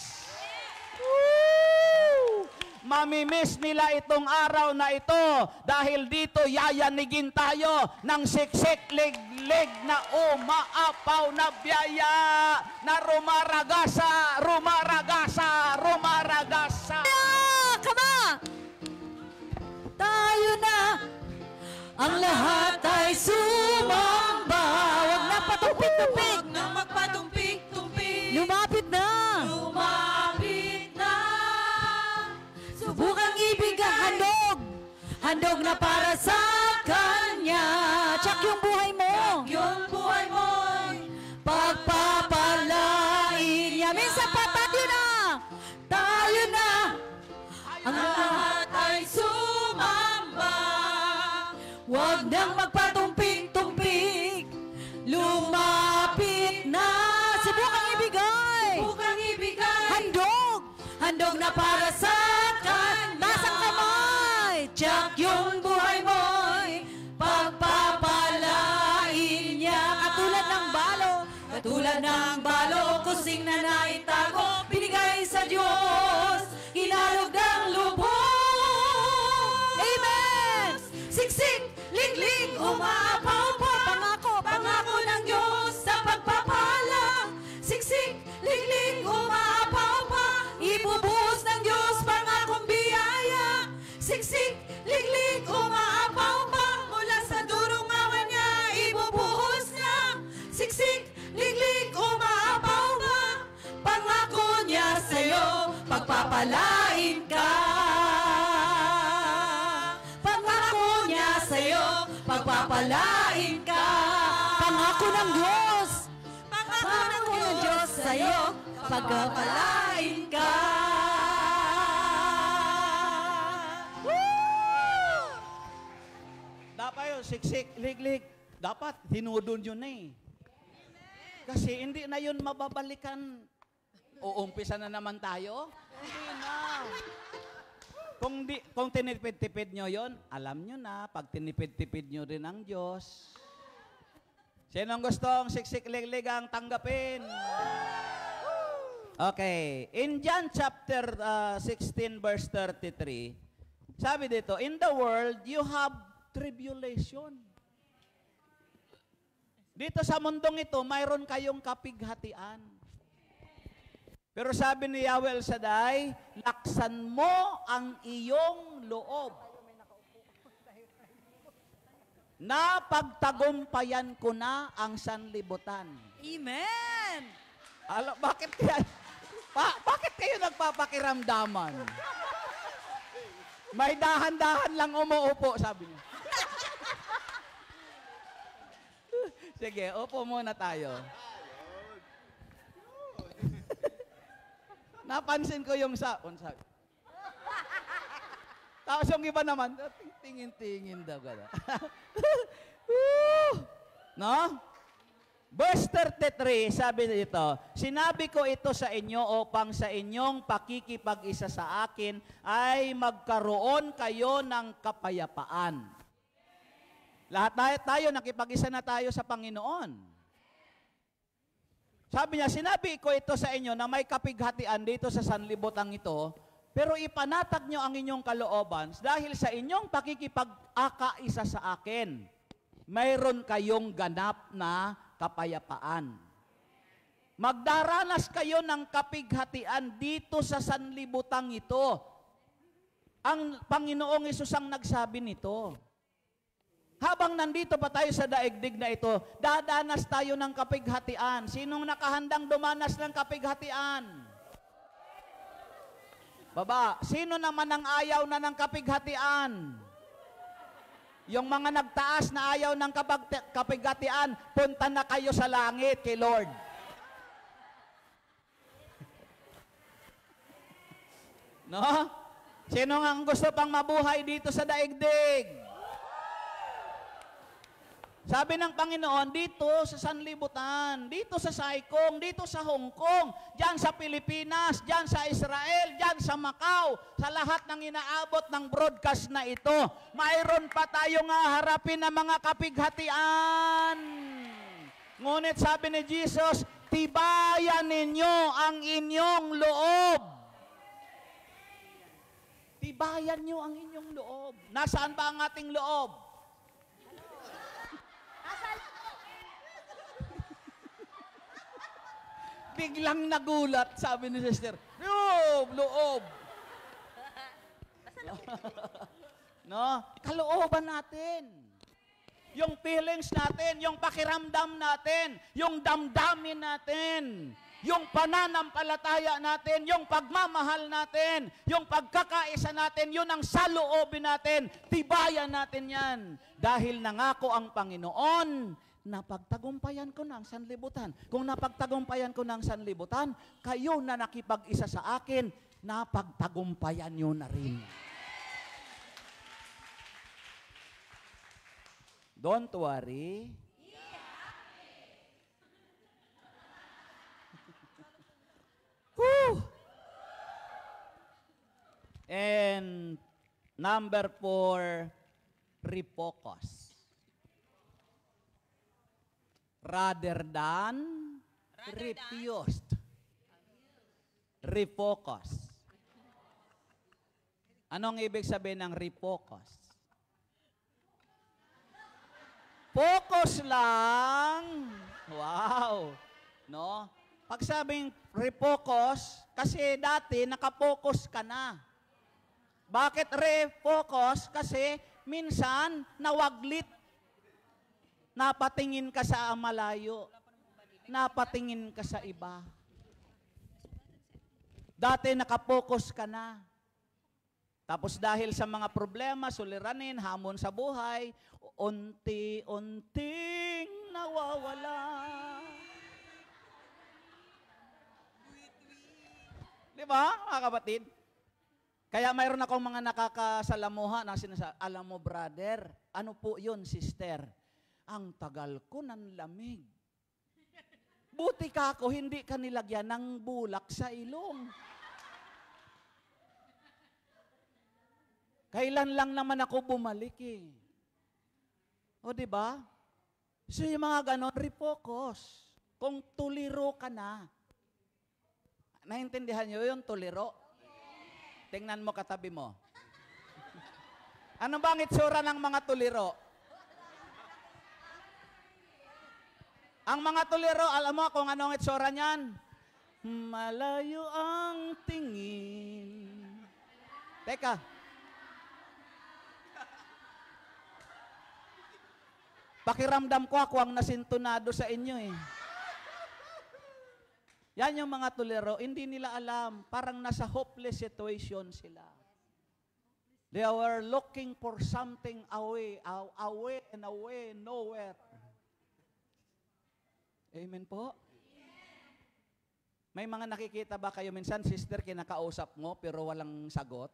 Woo! Mamimiss nila itong araw na ito dahil dito yayanigin tayo ng siksik liglig na umaapaw na biyaya na rumaragasa, rumaragasa, rumaragasa.
Kama! Tayo na! Ang lahat ay sumamba. Huwag na patumpik-tumpik.
Huwag na magpatumpik-tumpik.
Lumapit na.
Lumapit na.
Subukang ibig handog. Handog na para sa Kanya. Tsak yung buhay mo.
Yung buhay mo'y
Pagpapalain niya. Minsan pa tayo na. Tayo na.
ang lahat ay sumamba.
Huwag nang magpatumpik-tumpik. Lumapit na. Subukang ibigay.
Bukang ibigay.
Handog. Handog na para sa Kanya. Taas ang kamay. Tiyak yung buhay mo'y pagpapalain niya. Katulad ng balo. Katulad ng balo. Kusing na naitago. Binigay sa Diyos. Inalog ng lubog. Amen. Siksik, liglig, umaapaw pa. Pangako, pangako ng Diyos sa pagpapala. Siksik, liglig, umaapaw pa. Ibubuhos ng Diyos pangakong biyaya. Siksik, liglig, umaapaw pa. Mula sa durong awan niya, ibubuhos niya. Siksik, liglig, umaapaw pa. Pangako niya sa'yo, pagpapalain ka. Pangako niya sa'yo, pagpapalain ka. Pangako ng Diyos. Pangako ng Diyos sa'yo, pagpapalain ka. Woo!
Dapat yun, siksik, liglig. Dapat, hinudon yun eh. Kasi hindi na yun mababalikan. Uumpisa na naman tayo? Hindi na. Kung tinipid-tipid nyo yon, alam nyo na, pag tinipid-tipid nyo rin ang Diyos. Sinong gustong siksik-liglig ang tanggapin? Okay. In John chapter 16 verse 33, sabi dito, in the world you have tribulation. Dito sa mundong ito, mayroon kayong kapighatian. Pero sabi ni Yahweh El Shaddai, laksan mo ang iyong loob. Na pagtagumpayan ko na ang sanlibutan.
Amen!
Bakit kayo nagpapakiramdaman? May dahan-dahan lang umuupo, sabi niya. Sige, upo muna tayo. Napansin ko yung tapos yung iba naman, tingin-tingin daw. No? Verse 33, sabi dito, sinabi ko ito sa inyo upang sa inyong pakikipag-isa sa akin ay magkaroon kayo ng kapayapaan. Lahat tayo, nakipag-isa na tayo sa Panginoon. Sabi niya, sinabi ko ito sa inyo na may kapighatian dito sa sanlibutan ito, pero ipanatag nyo ang inyong kalooban dahil sa inyong pakikipag-aka-isa sa akin, mayroon kayong ganap na kapayapaan. Magdaranas kayo ng kapighatian dito sa sanlibutan ito. Ang Panginoong Hesus ang nagsabi nito. Habang nandito pa tayo sa daigdig na ito, dadanas tayo ng kapighatian. Sinong nakahandang dumanas ng kapighatian? Baba, sino naman ang ayaw na ng kapighatian? Yung mga nagtaas na ayaw ng kapigatian, punta na kayo sa langit kay Lord. No? Sino nga ang gusto pang mabuhay dito sa daigdig? Sabi ng Panginoon, dito sa Sanlibutan, dito sa Saikong, dito sa Hong Kong, dyan sa Pilipinas, dyan sa Israel, dyan sa Macau, sa lahat ng inaabot ng broadcast na ito, mayroon pa tayong harapin na mga kapighatian. Ngunit sabi ni Jesus, tibayan ninyo ang inyong loob. Tibayan nyo ang inyong loob. Nasaan ba ang ating loob? Biglang nagulat, sabi ni sister, loob. No? Kalooban natin. Yung feelings natin, yung pakiramdam natin, yung damdamin natin, yung pananampalataya natin, yung pagmamahal natin, yung pagkakaisa natin, yun ang saloobin natin. Tibayan natin yan. Dahil nangako ang Panginoon, napagtagumpayan ko ng sanlibutan. Kung napagtagumpayan ko ng sanlibutan, kayo na nakipag-isa sa akin, napagtagumpayan nyo na rin. Don't worry. Woo! And number 4, refocus. Rather than refused. Refocus. Anong ibig sabihin ng refocus? Focus lang. Wow. No? Pag sabing refocus, kasi dati nakapokus ka na. Bakit refocus? Kasi minsan nawaglit. Napatingin ka sa malayo. Napatingin ka sa iba. Dati nakapokus ka na. Tapos dahil sa mga problema, suliranin, hamon sa buhay, unti-unting nawawala. Di ba, mga kapatid? Kaya mayroon akong mga nakakasalamuha na sinasabi, alam mo brother, ano po yun sister? Ang tagal ko ng lamig. Buti ka ako, hindi ka nilagyan ng bulak sa ilong. Kailan lang naman ako bumalik eh. O di ba? So yung mga ganon, refocus. Kung tuliro ka na. Naintindihan nyo yung tuliro? Tingnan mo katabi mo. Ano ba ang itsura ng mga tuliro? Ang mga tuliro, alam mo kung anong itsura niyan? Malayo ang tingin. Teka. Pakiramdam ko ako ang nasintunado sa inyo eh. Yan yung mga tuliro, hindi nila alam, parang nasa hopeless situation sila. They were looking for something away and away, nowhere. Amen po? May mga nakikita ba kayo minsan, sister, kinakausap mo pero walang sagot?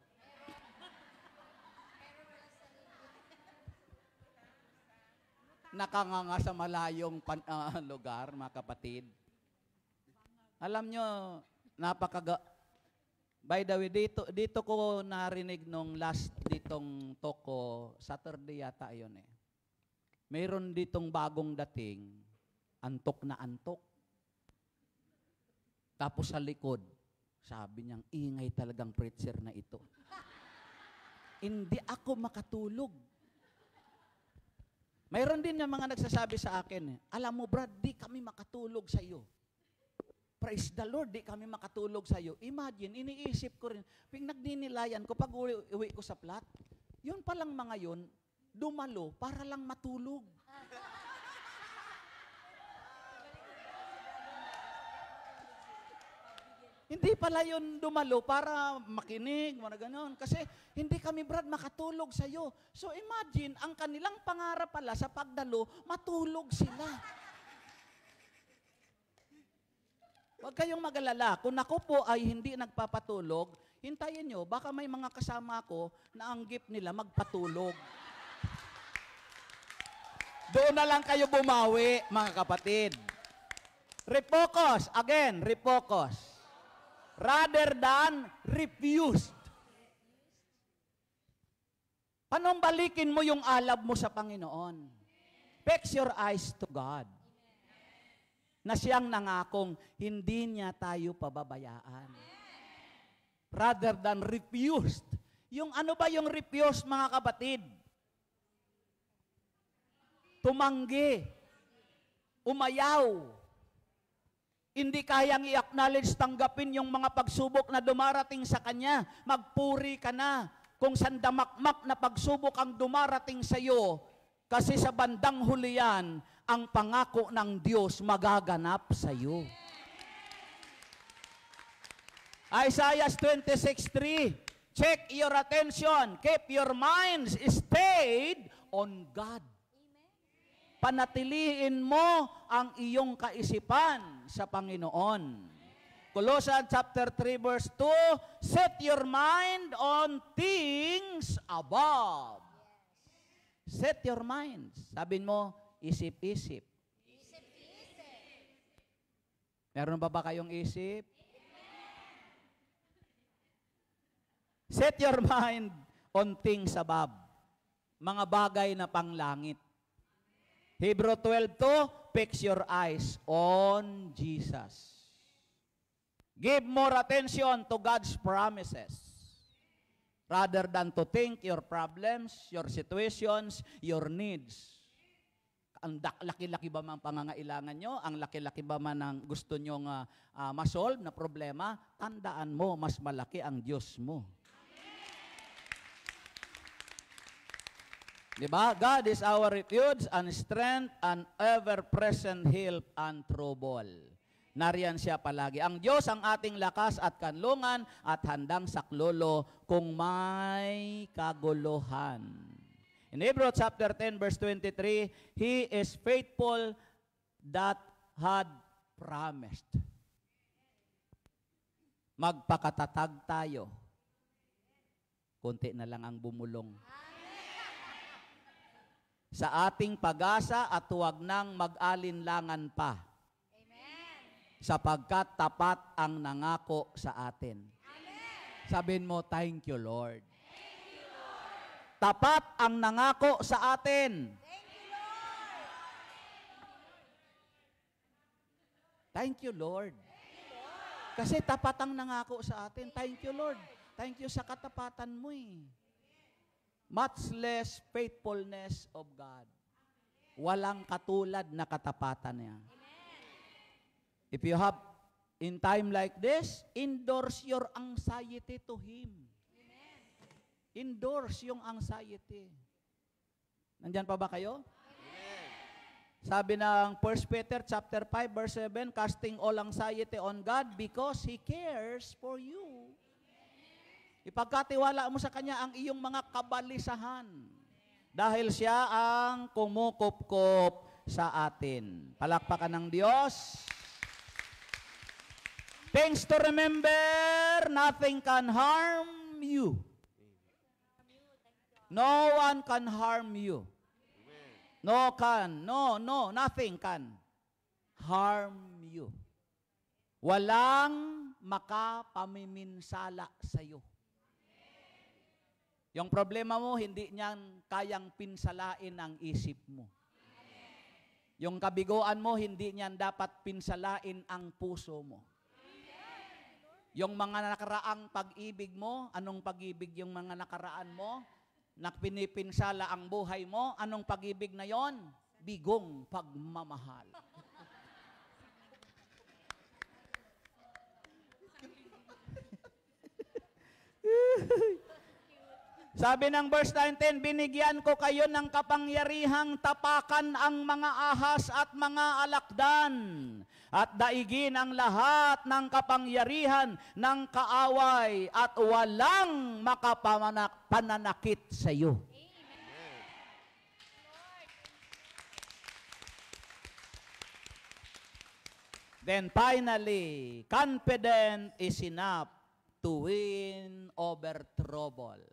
Nakanganga sa malayong lugar, mga kapatid. Alam nyo, by the way, dito ko narinig nung last ditong talk ko, Saturday yata yun eh. Mayroon ditong bagong dating, antok na antok. Tapos sa likod, sabi niyang, ingay talagang preacher na ito. Hindi ako makatulog. Mayroon din yung mga nagsasabi sa akin, alam mo Brad, di kami makatulog sa iyo. Praise the Lord, di kami makatulog sa iyo. Imagine, iniisip ko rin, nagdinilayan ko pag uwi ko sa flat, yun palang mga yun, dumalo para lang matulog. Hindi pala yun dumalo para makinig, mga ganon. Kasi hindi kami, Brad, makatulog sa'yo. So imagine, ang kanilang pangarap pala sa pagdalo, matulog sila. Huwag kayong mag-alala. Kung ako po ay hindi nagpapatulog, hintayin nyo, baka may mga kasama ko na ang gift nila magpatulog. Doon na lang kayo bumawi, mga kapatid. Refocus. Again, refocus. Rather than refused. Panumbalikin mo yung alab mo sa Panginoon. Fix your eyes to God. Na siyang nangakong hindi niya tayo pababayaan. Rather than refused. Yung ano ba yung refused, mga kapatid? Tumanggi. Umayaw. Hindi kayang i-acknowledge, tanggapin yung mga pagsubok na dumarating sa kanya. Magpuri ka na kung sandamakmak na pagsubok ang dumarating sa iyo. Kasi sa bandang huli yan, ang pangako ng Diyos magaganap sa iyo. Isaiah 26:3, check your attention, keep your minds stayed on God. Panatiliin mo ang iyong kaisipan sa Panginoon. Colossians chapter 3 verse 2, set your mind on things above. Set your minds. Sabihin mo, isip-isip. Meron ba kayong isip? Set your mind on things above. Mga bagay na panglangit. Hebrew 12:2, fix your eyes on Jesus. Give more attention to God's promises rather than to think your problems, your situations, your needs. Ang laki-laki ba man pangangailangan nyo? Ang laki-laki ba man ang gusto nyong masolve na problema? Tandaan mo, mas malaki ang Diyos mo. Diba? God is our refuge and strength and ever-present help and trouble. Nariyan siya palagi. Ang Diyos ang ating lakas at kanlungan at handang saklolo kung may kaguluhan. In Hebrews chapter 10 verse 23, He is faithful that had promised. Magpakatatag tayo. Kunti na lang ang bumulong. Sa ating pag-asa at huwag nang mag-alinlangan pa. Amen. Sapagkat tapat ang nangako sa atin. Amen. Sabihin mo, thank you, Lord. Thank you, Lord. Tapat ang nangako sa atin. Thank you, Lord. Thank you, Lord. Kasi tapat ang nangako sa atin. Thank you, Lord. Thank you sa katapatan mo eh. Much less faithfulness of God. Walang katulad na katapatan niya. If you have, in time like this, endorse your anxiety to Him. Endorse yung anxiety. Nandyan pa ba kayo? Sabi ng 1 Peter chapter 5 verse 7, casting all anxiety on God because He cares for you. Ipagkatiwala mo sa Kanya ang iyong mga kabalisahan. Dahil siya ang kumukupkup sa atin. Palakpakan ng Diyos. Things to remember, nothing can harm you. No one can harm you. Nothing can harm you. Walang makapamiminsala sa iyo. Yung problema mo, hindi niyan kayang pinsalain ang isip mo. Yung kabiguan mo, hindi niyan dapat pinsalain ang puso mo. Yung mga nakaraang pag-ibig mo, anong pag-ibig yung mga nakaraan mo? Na pinipinsala ang buhay mo, anong pag-ibig na yon? Bigong pagmamahal. Sabi ng verse 19, binigyan ko kayo ng kapangyarihang tapakan ang mga ahas at mga alakdan at daigin ang lahat ng kapangyarihan ng kaaway at walang makapananakit sa iyo. Then finally, confident is enough to win over trouble.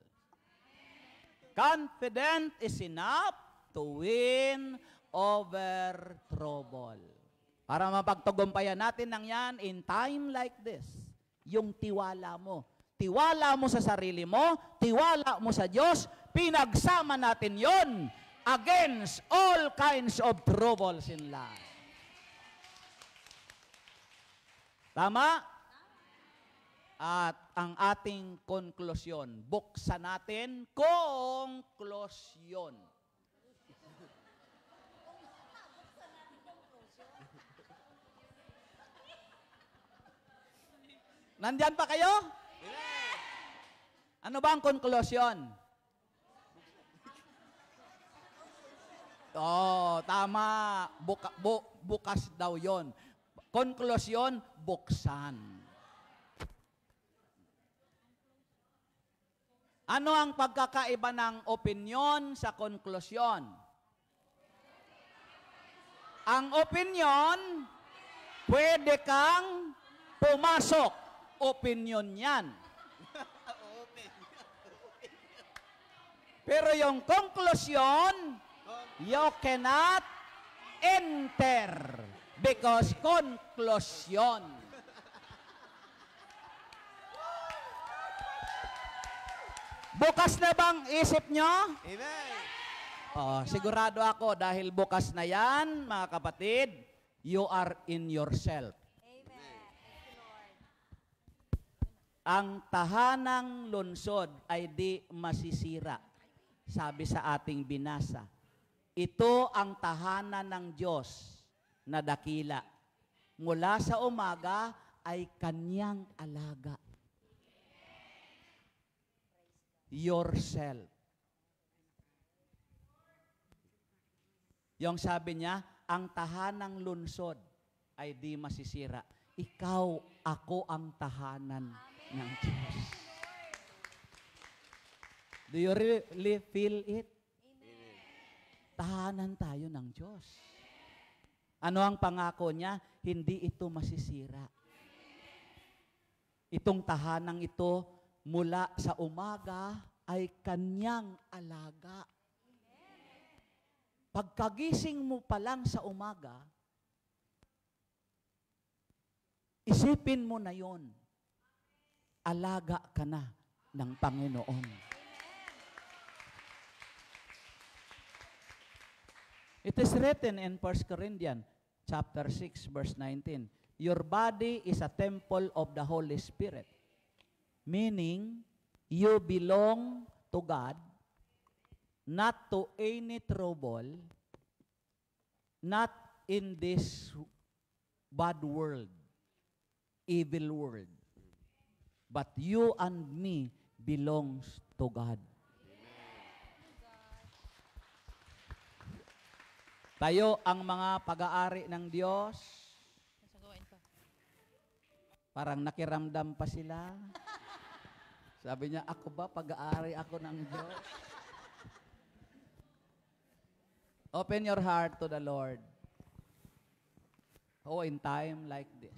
Confident is enough to win over trouble. Para mapagtagumpayan natin ng yan in time like this, yung tiwala mo. Tiwala mo sa sarili mo, tiwala mo sa Diyos, pinagsama natin yon against all kinds of troubles in life. Tama? At ang ating konklusyon, buksan natin konklusyon. Nandyan pa kayo? Ano ba ang konklusyon? Oh, tama. Bukas daw yon. Konklusyon, buksan. Ano ang pagkakaiba ng opinyon sa konklusyon? Ang opinyon, pwede kang pumasok. Opinyon yan. Pero yung konklusyon, you cannot enter because konklusyon. Bukas na bang isip nyo?
Amen.
Oh, sigurado ako dahil bukas na yan, mga kapatid, you are in yourself.
Amen. Thank you, Lord.
Ang tahanang lungsod ay di masisira. Sabi sa ating binasa, ito ang tahanan ng Diyos na dakila. Mula sa umaga ay kanyang alaga. Yourself. Yung sabi niya, ang tahanang lungsod ay di masisira. Ikaw, ako ang tahanan ng Diyos. Do you really feel it? Tahanan tayo ng Diyos. Ano ang pangako niya? Hindi ito masisira. Itong tahanang ito, mula sa umaga ay kanyang alaga. Pagkagising mo pa lang sa umaga, isipin mo na yon. Alaga ka na ng Panginoon. It is written in 1 Corinthians chapter 6 verse 19, your body is a temple of the Holy Spirit. Meaning, you belong to God, not to any trouble, not in this bad world, evil world. But you and me belongs to God. Tayo ang mga pag-aari ng Diyos. Parang nakiramdam pa sila. Sabi niya, ako ba pag-aari ako ng Diyos? Open your heart to the Lord. Oh, in time like this.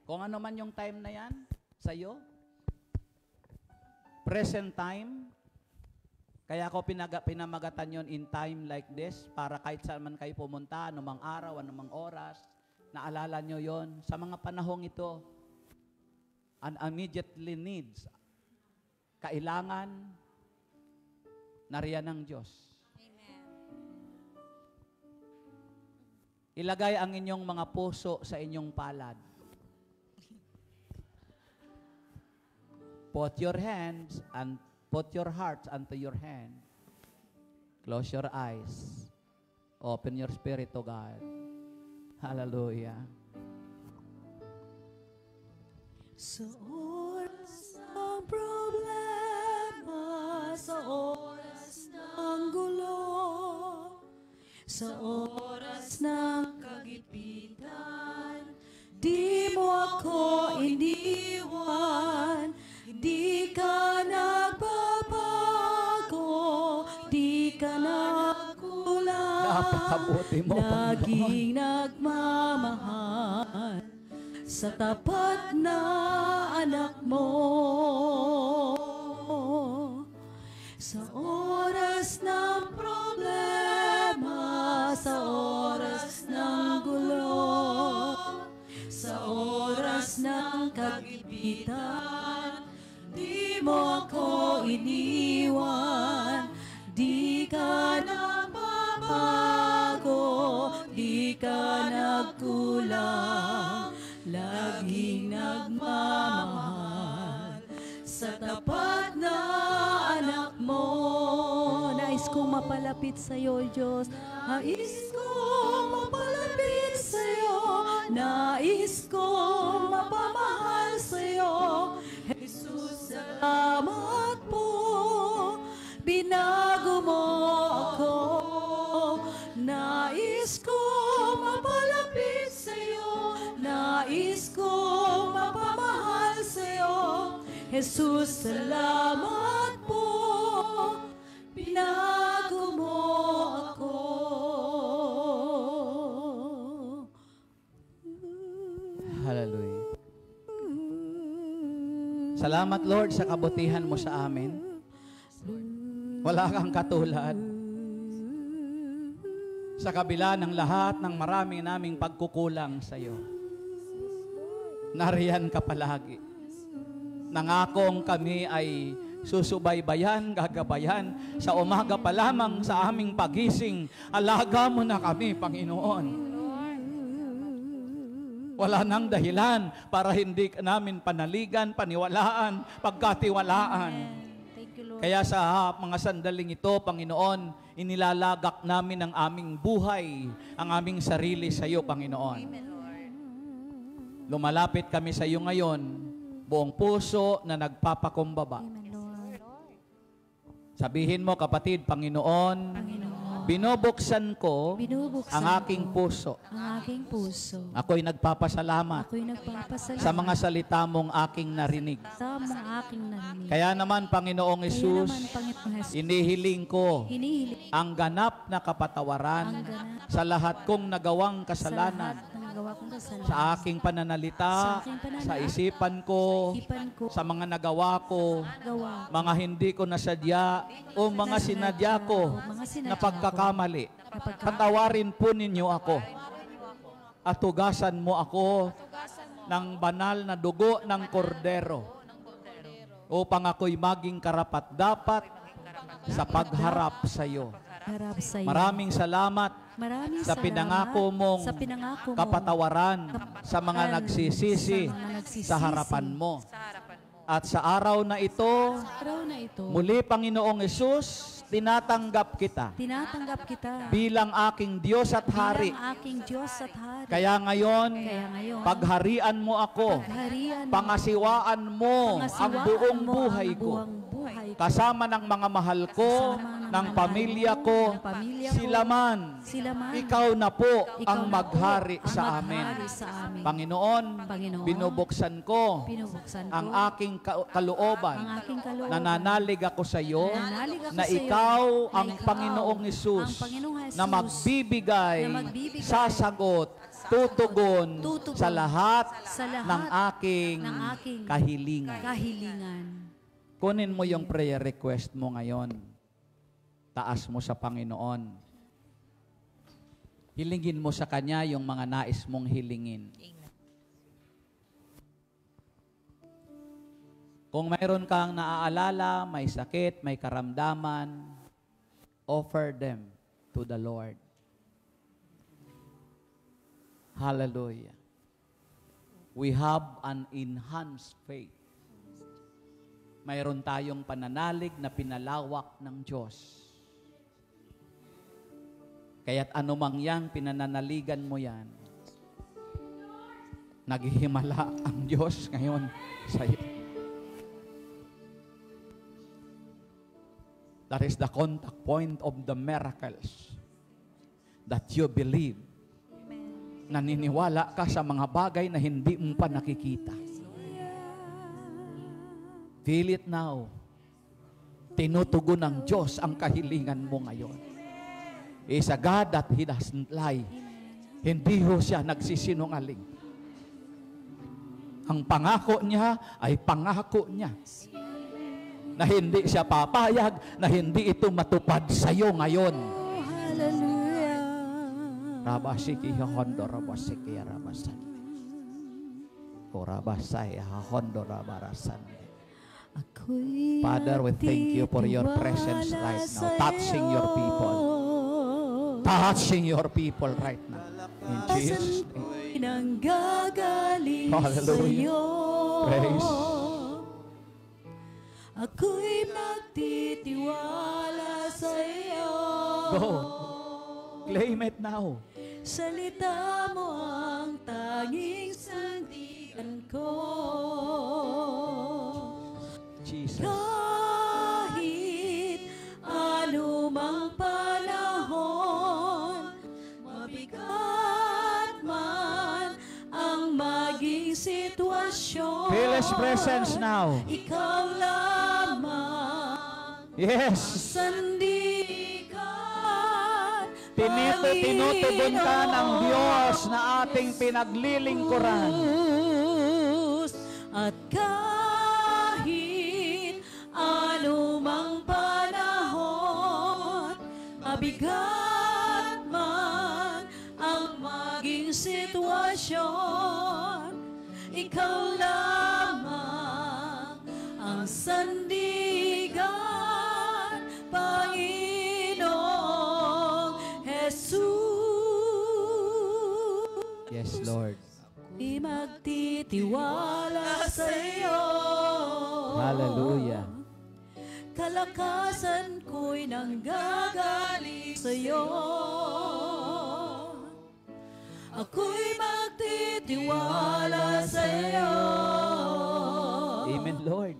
Kung ano man yung time na yan, sa'yo, present time, kaya ako pinamagatan yon in time like this, para kahit saan man kayo pumunta, anumang araw, anumang oras, naalala nyo yon sa mga panahong ito, and immediately needs, kailangan, nariyan ng Diyos.
Amen.
Ilagay ang inyong mga puso sa inyong palad. Put your hands and put your hearts unto your hand. Close your eyes. Open your spirit to God. Hallelujah.
Sa oras ng problema, sa oras ng gulo, sa oras ng kagipitan, di mo ako iniwan, di ka nagbabago, di ka nagkulang,
Napakabuti mo, Panginoon.
laging nagmamahal sa tapat na anak mo. Sa oras ng problema, sa oras ng gulo, sa oras ng kagipitan, di mo ako iniwan, di ka nagbabago, di ka nagkulang, laging nagmamahal sa tapat na anak mo. Nais kong mapalapit sa iyo, Diyos. Nais kong mapalapit sa iyo. Nais kong mapamahal sa iyo. Jesus, salamat po. Binago mo ako. Nais kong mapalapit sa iyo. Nais kong mapamahal sa iyo. Jesus, salamat po. Binago mo ako.
Hallelujah. Salamat, Lord, sa kabutihan mo sa amin. Wala kang katulad. Sa kabila ng lahat ng marami naming pagkukulang sa iyo, nariyan ka palagi. Nangakong kami ay susubaybayan, gagabayan. Sa umaga pa lamang sa aming pagising, alaga mo na kami, Panginoon. Wala nang dahilan para hindi namin panaligan, paniwalaan, pagkatiwalaan.
Thank you, Lord.
Kaya sa mga sandaling ito, Panginoon, inilalagak namin ang aming buhay, ang aming sarili sa iyo, Panginoon.
Amen, Lord.
Lumalapit kami sa iyo ngayon, buong puso na nagpapakumbaba.
Amen, Lord.
Sabihin mo, kapatid, Panginoon, binubuksan ko
Binubuksan
ang aking
ko
puso.
ang aking puso.
Ako'y nagpapasalamat
Ako'y nagpapasalamat
sa mga salita mong aking narinig.
sa mga aking narinig.
Kaya naman, Panginoong
Kaya
Hesus,
naman, Panginoong Jesus,
inihiling ko
hinihiling
ang ganap na
ang
kapatawaran
ganap
sa lahat kong nagawang
sa
kasalanan,
lahat ng nagawa kong kasalanan,
sa aking pananalita,
Sa aking pananalita,
sa isipan ko,
isipan ko,
sa mga nagawa ko,
gawa,
mga hindi ko nasadya o mga sinadya ko
mga sinadya
na pagkakamali.
na pagka-
Patawarin po ninyo ako at tugasan mo ako ng banal na dugo ng kordero upang ako'y maging karapat-dapat sa pagharap sa iyo.
harap sa iyo.
Maraming salamat
Maraming
sa
salamat
pinangako mong
sa pinangako mo
kapatawaran sa mga nagsisisi
sa mga nagsisisi
sa harapan mo. At sa araw na ito,
sa araw na ito.
muli, Panginoong Hesus, tinatanggap kita
Tinatanggap kita
bilang aking Diyos at Hari.
bilang aking Diyos at Hari.
Kaya ngayon, pagharian mo ako,
pagharian mo,
pangasiwaan mo ang
pangasiwaan
buong
mo
buhay
ang
ko.
buong buhay ko.
Kasama ng mga mahal ko,
Kasama ng
ng
mga
pamilya
mahal
ko,
ng pamilya ko,
sila man,
Sila man,
ikaw na po
ikaw
ang
na po
maghari
ang
sa
maghari
amin.
sa amin.
Panginoon,
Panginoon,
binubuksan ko
Binubuksan ko
ang aking kalooban.
ang aking kalooban.
Nananalig ako sa iyo
Nananalig ako
na
sa iyo
ikaw
na
ang
ikaw
Panginoong Hesus
ang Panginoong Jesus
na magbibigay,
na magbibigay,
sasagot, tutugon sa lahat
sa lahat
ng aking
ng aking
kahilingan.
kahilingan.
Kunin mo yung prayer request mo ngayon. Taas mo sa Panginoon. Hilingin mo sa Kanya yung mga nais mong hilingin. Kung mayroon kang naaalala, may sakit, may karamdaman, offer them to the Lord. Hallelujah. We have an enhanced faith. Mayroon tayong pananalig na pinalawak ng Diyos. Kaya't anumang yang pinananaligan mo yan, naghihimala ang Diyos ngayon sa iyo. That is the contact point of the miracles. That you believe. Naniniwala ka sa mga bagay na hindi mo pa nakikita. Feel it now. Tinutugon ng Diyos ang kahilingan mo ngayon. Is a God that He doesn't lie. Hindi ho siya nagsisinungaling. Ang pangako niya ay pangako niya. Na hindi siya papayag, na hindi ito matupad sa iyo ngayon.
Hallelujah.
Rabasiki hondo rabasiki rabasan. Korabasay hondo rabarasan. Father, we thank you for your presence right now, touching your people. Touching your people right now. In Jesus' name.
Nanggagaling
Hallelujah.
sa'yo.
Praise.
Ako'y nagtitiwala sa'yo.
Go. Claim it now.
Salita mo ang tanging sandigan ko.
Jesus.
Kahit anumang panahon, mabigat man ang maging sitwasyon.
Feel His presence now.
Ikaw lamang
Yes.
sandigan.
Tinutugon ka ng Diyos na ating pinaglilingkuran.
At kahit anumang panahon, mabigat man ang maging sitwasyon, ikaw lamang ang sandigan, Panginoong Jesus.
Yes, Lord.
Di magtitiwala sa iyo.
Hallelujah.
Kalakasan ko'y nanggagaling sa iyo. Ako'y magtitiwala sa iyo.
Amen, Lord.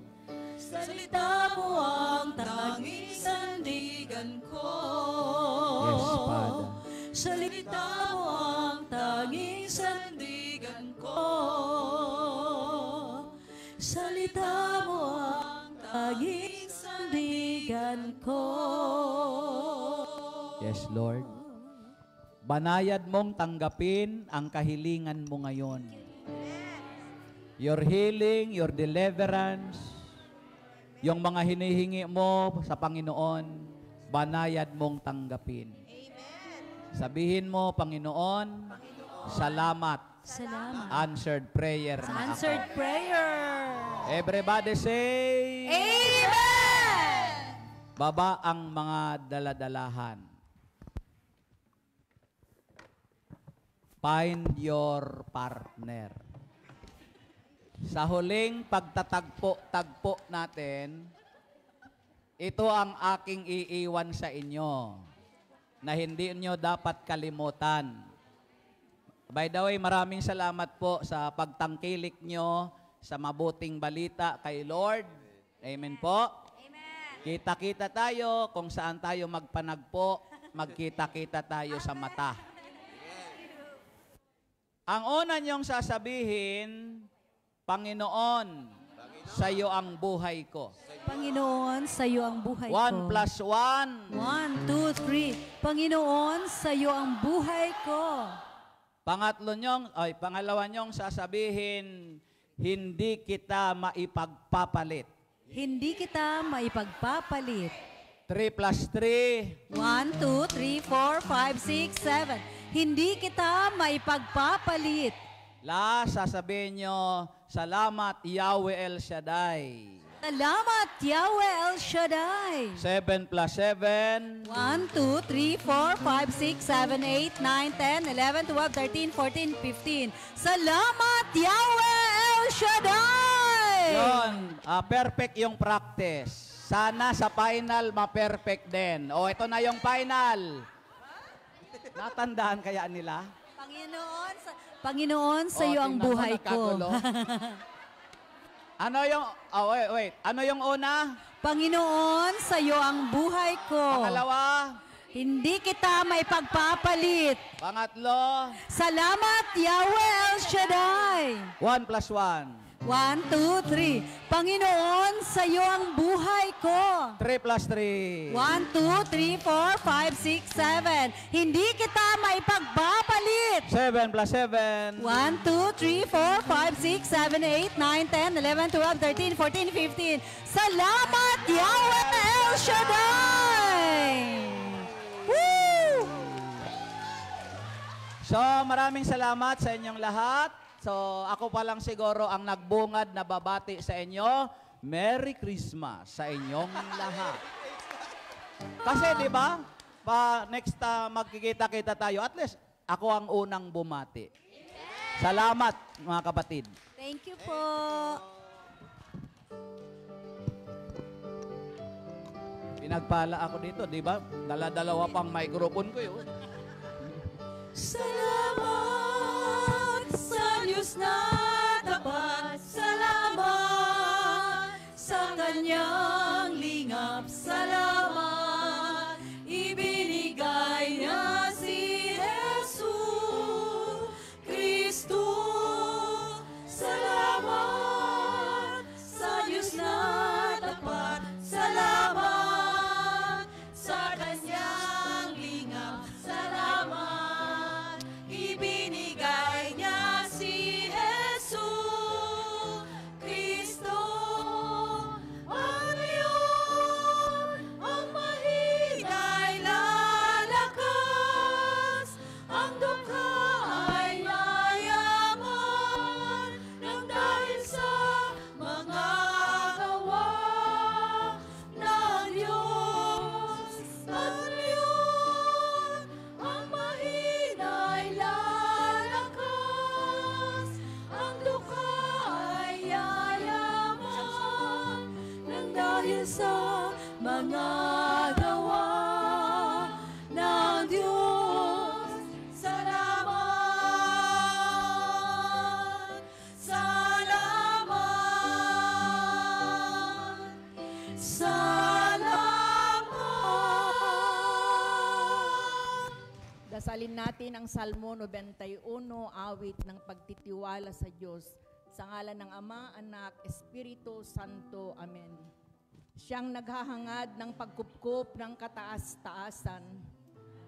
Salita mo ang tanging sandigan ko.
Yes, Father.
Salita mo ang tanging sandigan ko. Salita mo ang tanging sandigan ko.
Yes, Lord. Banayad mong tanggapin ang kahilingan mo ngayon. Your healing, your deliverance, yung mga hinihingi mo sa Panginoon, banayad mong tanggapin. Sabihin mo, Panginoon, salamat.
Salamat.
Answered prayer
Sa
na
answered
ako.
prayer.
Everybody say,
Amen!
baba ang mga daladalahan. Find your partner. Sa huling pagtatagpo-tagpo natin, ito ang aking iiwan sa inyo na hindi nyo dapat kalimutan. By the way, maraming salamat po sa pagtangkilik nyo sa mabuting balita kay Lord. Amen po. Amen. Kita-kita tayo kung saan tayo magpanagpo, magkita-kita tayo sa mata. Ang una nyong sasabihin, Panginoon, sa iyo ang buhay ko.
Panginoon, sa iyo ang buhay ko.
1 plus 1.
1, 2, 3. Panginoon, sa iyo ang buhay ko.
Pangalawa nyong sasabihin, hindi kita maipagpapalit.
Hindi kita maipagpapalit.
3 plus 3.
1, 2, 3, 4, 5, 6, 7. Hindi kita maipagpapalit.
Last, sasabihin nyo, salamat Yahweh El Shaddai.
Salamat, Yahweh El Shaddai.
7 plus 7.
1, 2, 3, 4, 5, 6, 7, 8, 9, 10, 11, 12, 13, 14, 15. Salamat, Yahweh El Shaddai!
Yun, perfect yung practice. Sana sa final, ma-perfect din. O, ito na yung final. Natandaan kaya nila?
Panginoon, sa iyo ang
tingnan mo,
buhay ko.
nagkagulo. Ano yung, wait. Ano yung una?
Panginoon, sa iyo ang buhay ko.
Pangalawa.
Hindi kita maipagpapalit.
Pangatlo.
Salamat, Yahweh El Shaddai.
1 plus 1.
1, 2, 3. Panginoon, sa iyo ang buhay ko.
3 plus 3.
1, 2, 3, 4, 5, 6, 7. Hindi kita maipagpapalit.
7 plus 7.
1, 2, 3, 4, 5, 6, 7, 8, 9, 10, 11, 12, 13, 14, 15. Salamat, Yahweh El Shaddai! Woo!
So, maraming salamat sa inyong lahat. So, ako pa lang siguro ang nagbungad na babati sa inyo. Merry Christmas sa inyong lahat. Kasi, di ba, next magkikita-kita tayo, at least ako ang unang bumati. Salamat, mga kapatid.
Thank you po.
Pinagpala ako dito, di ba? Dala-dalawa pang microphone ko yun.
Salamat sa Diyos na tapat. Salamat sa Kanyang lingap. Salamat, ibinigay niya si Jesus Kristo. Salamat sa Diyos na tapat. Salamat sa Kanyang lingap. Salamat, ibinigay niya si Jesus Kristo. Ano yun? Ang mahina'y lalakas, ang dukha ay yayaman, nang dahil sa mga gawa ng Diyos. Ano yun? Ang mahina'y lalakas, ang dukha ay yayaman, nang dahil sa mga gawa ng Diyos. Salamat, salamat, salamat.
Dasalin natin ang Salmo 91, awit ng pagtitiwala sa Diyos. Sa ngalan ng Ama, Anak, Espiritu Santo. Amen. Siyang naghahangad ng pagkupkup ng kataas-taasan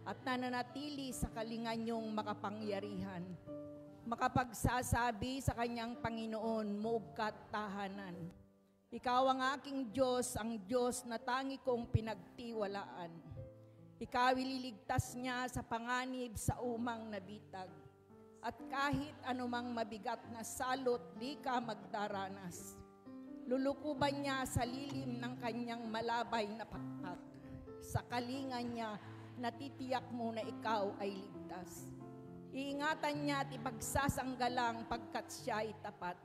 at nananatili sa kalinganyong makapangyarihan. Makapagsasabi sa kanyang Panginoon, muugkat tahanan. Ikaw ang aking Diyos, ang Diyos na tangi kong pinagtiwalaan. Ikaw ililigtas niya sa panganib sa umang nabitag. At kahit anumang mabigat na salot, di ka magdaranas. Lulukuban niya sa lilim ng kanyang malabay na pakpak. Sa kalingan niya, natitiyak mo na ikaw ay ligtas. Iingatan niya at ipagsasanggalang pagkat siya ay tapat.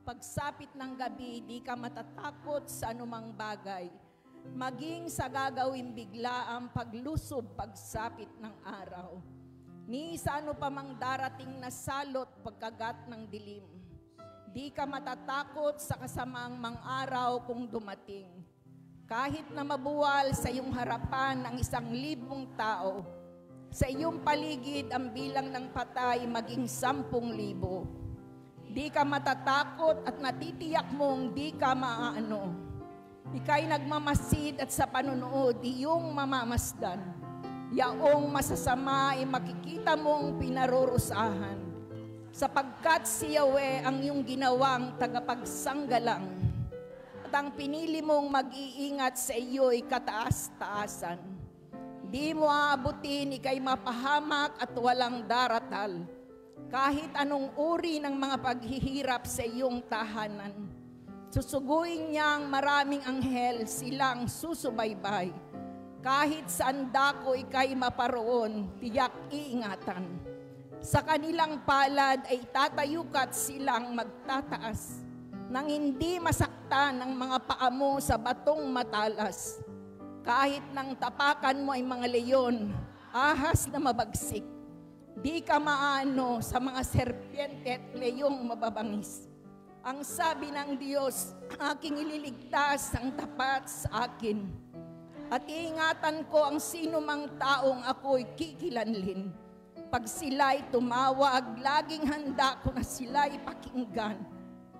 Pagsapit ng gabi, di ka matatakot sa anumang bagay. Maging sa gagawing bigla ang paglusob pagsapit ng araw. Ni sa ano pa mang darating na salot pagkagat ng dilim. Di ka matatakot sa kasamaang mang-araw kung dumating. Kahit na mabuwal sa iyong harapan ang 1,000 tao, sa iyong paligid ang bilang ng patay maging 10,000. Di ka matatakot at natitiyak mong di ka maaano. Ika'y nagmamasid at sa panunood iyong mamamasdan. Yaong masasama ay makikita mong pinarurusahan. Sapagkat si Yahweh ang iyong ginawang tagapagsanggalang. At ang pinili mong mag-iingat sa iyo'y kataas-taasan. Di mo aabutin, ika'y mapahamak at walang daratal. Kahit anong uri ng mga paghihirap sa iyong tahanan. Susuguin niyang maraming anghel silang susubaybay. Kahit saan dako ika'y maparoon, tiyak iingatan. Sa kanilang palad ay tatayukat silang magtataas, nang hindi masaktan ng mga paa mo sa batong matalas. Kahit nang tapakan mo ay mga leyon, ahas na mabagsik, di ka maano sa mga serpiente at leyong mababangis. Ang sabi ng Diyos, aking ililigtas ang tapat sa akin. At iingatan ko ang sino mang taong ako'y kikilanlin. Pag sila'y tumawag, laging handa ko na sila'y pakinggan.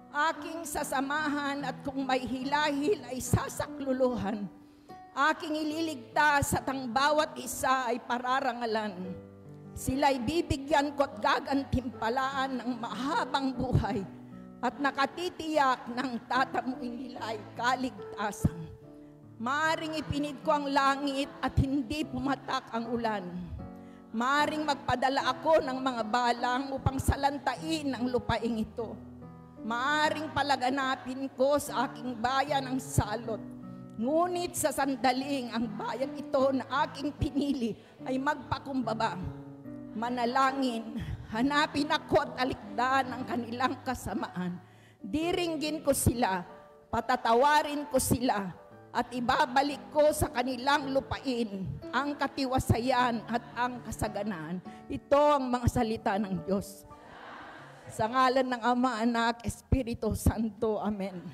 Aking sasamahan at kung may hilahil ay sasakluluhan. Aking ililigtas at ang bawat isa ay pararangalan. Sila'y bibigyan ko't gagantimpalaan ng mahabang buhay at nakatitiyak ng tatamuin nila'y kaligtasan. Maaring ipinid ko ang langit at hindi pumatak ang ulan. Maaring magpadala ako ng mga balang upang salantain ang lupaing ito. Maaring palaganapin ko sa aking bayan ang salot. Ngunit sa sandaling ang bayan ito na aking pinili ay magpakumbaba. Manalangin, hanapin ako at alikdan ang kanilang kasamaan. Diringgin ko sila, patatawarin ko sila, at ibabalik ko sa kanilang lupain ang katiwasayan at ang kasaganaan. Ito ang mga salita ng Diyos. Sa ngalan ng Ama, Anak, Espiritu Santo. Amen.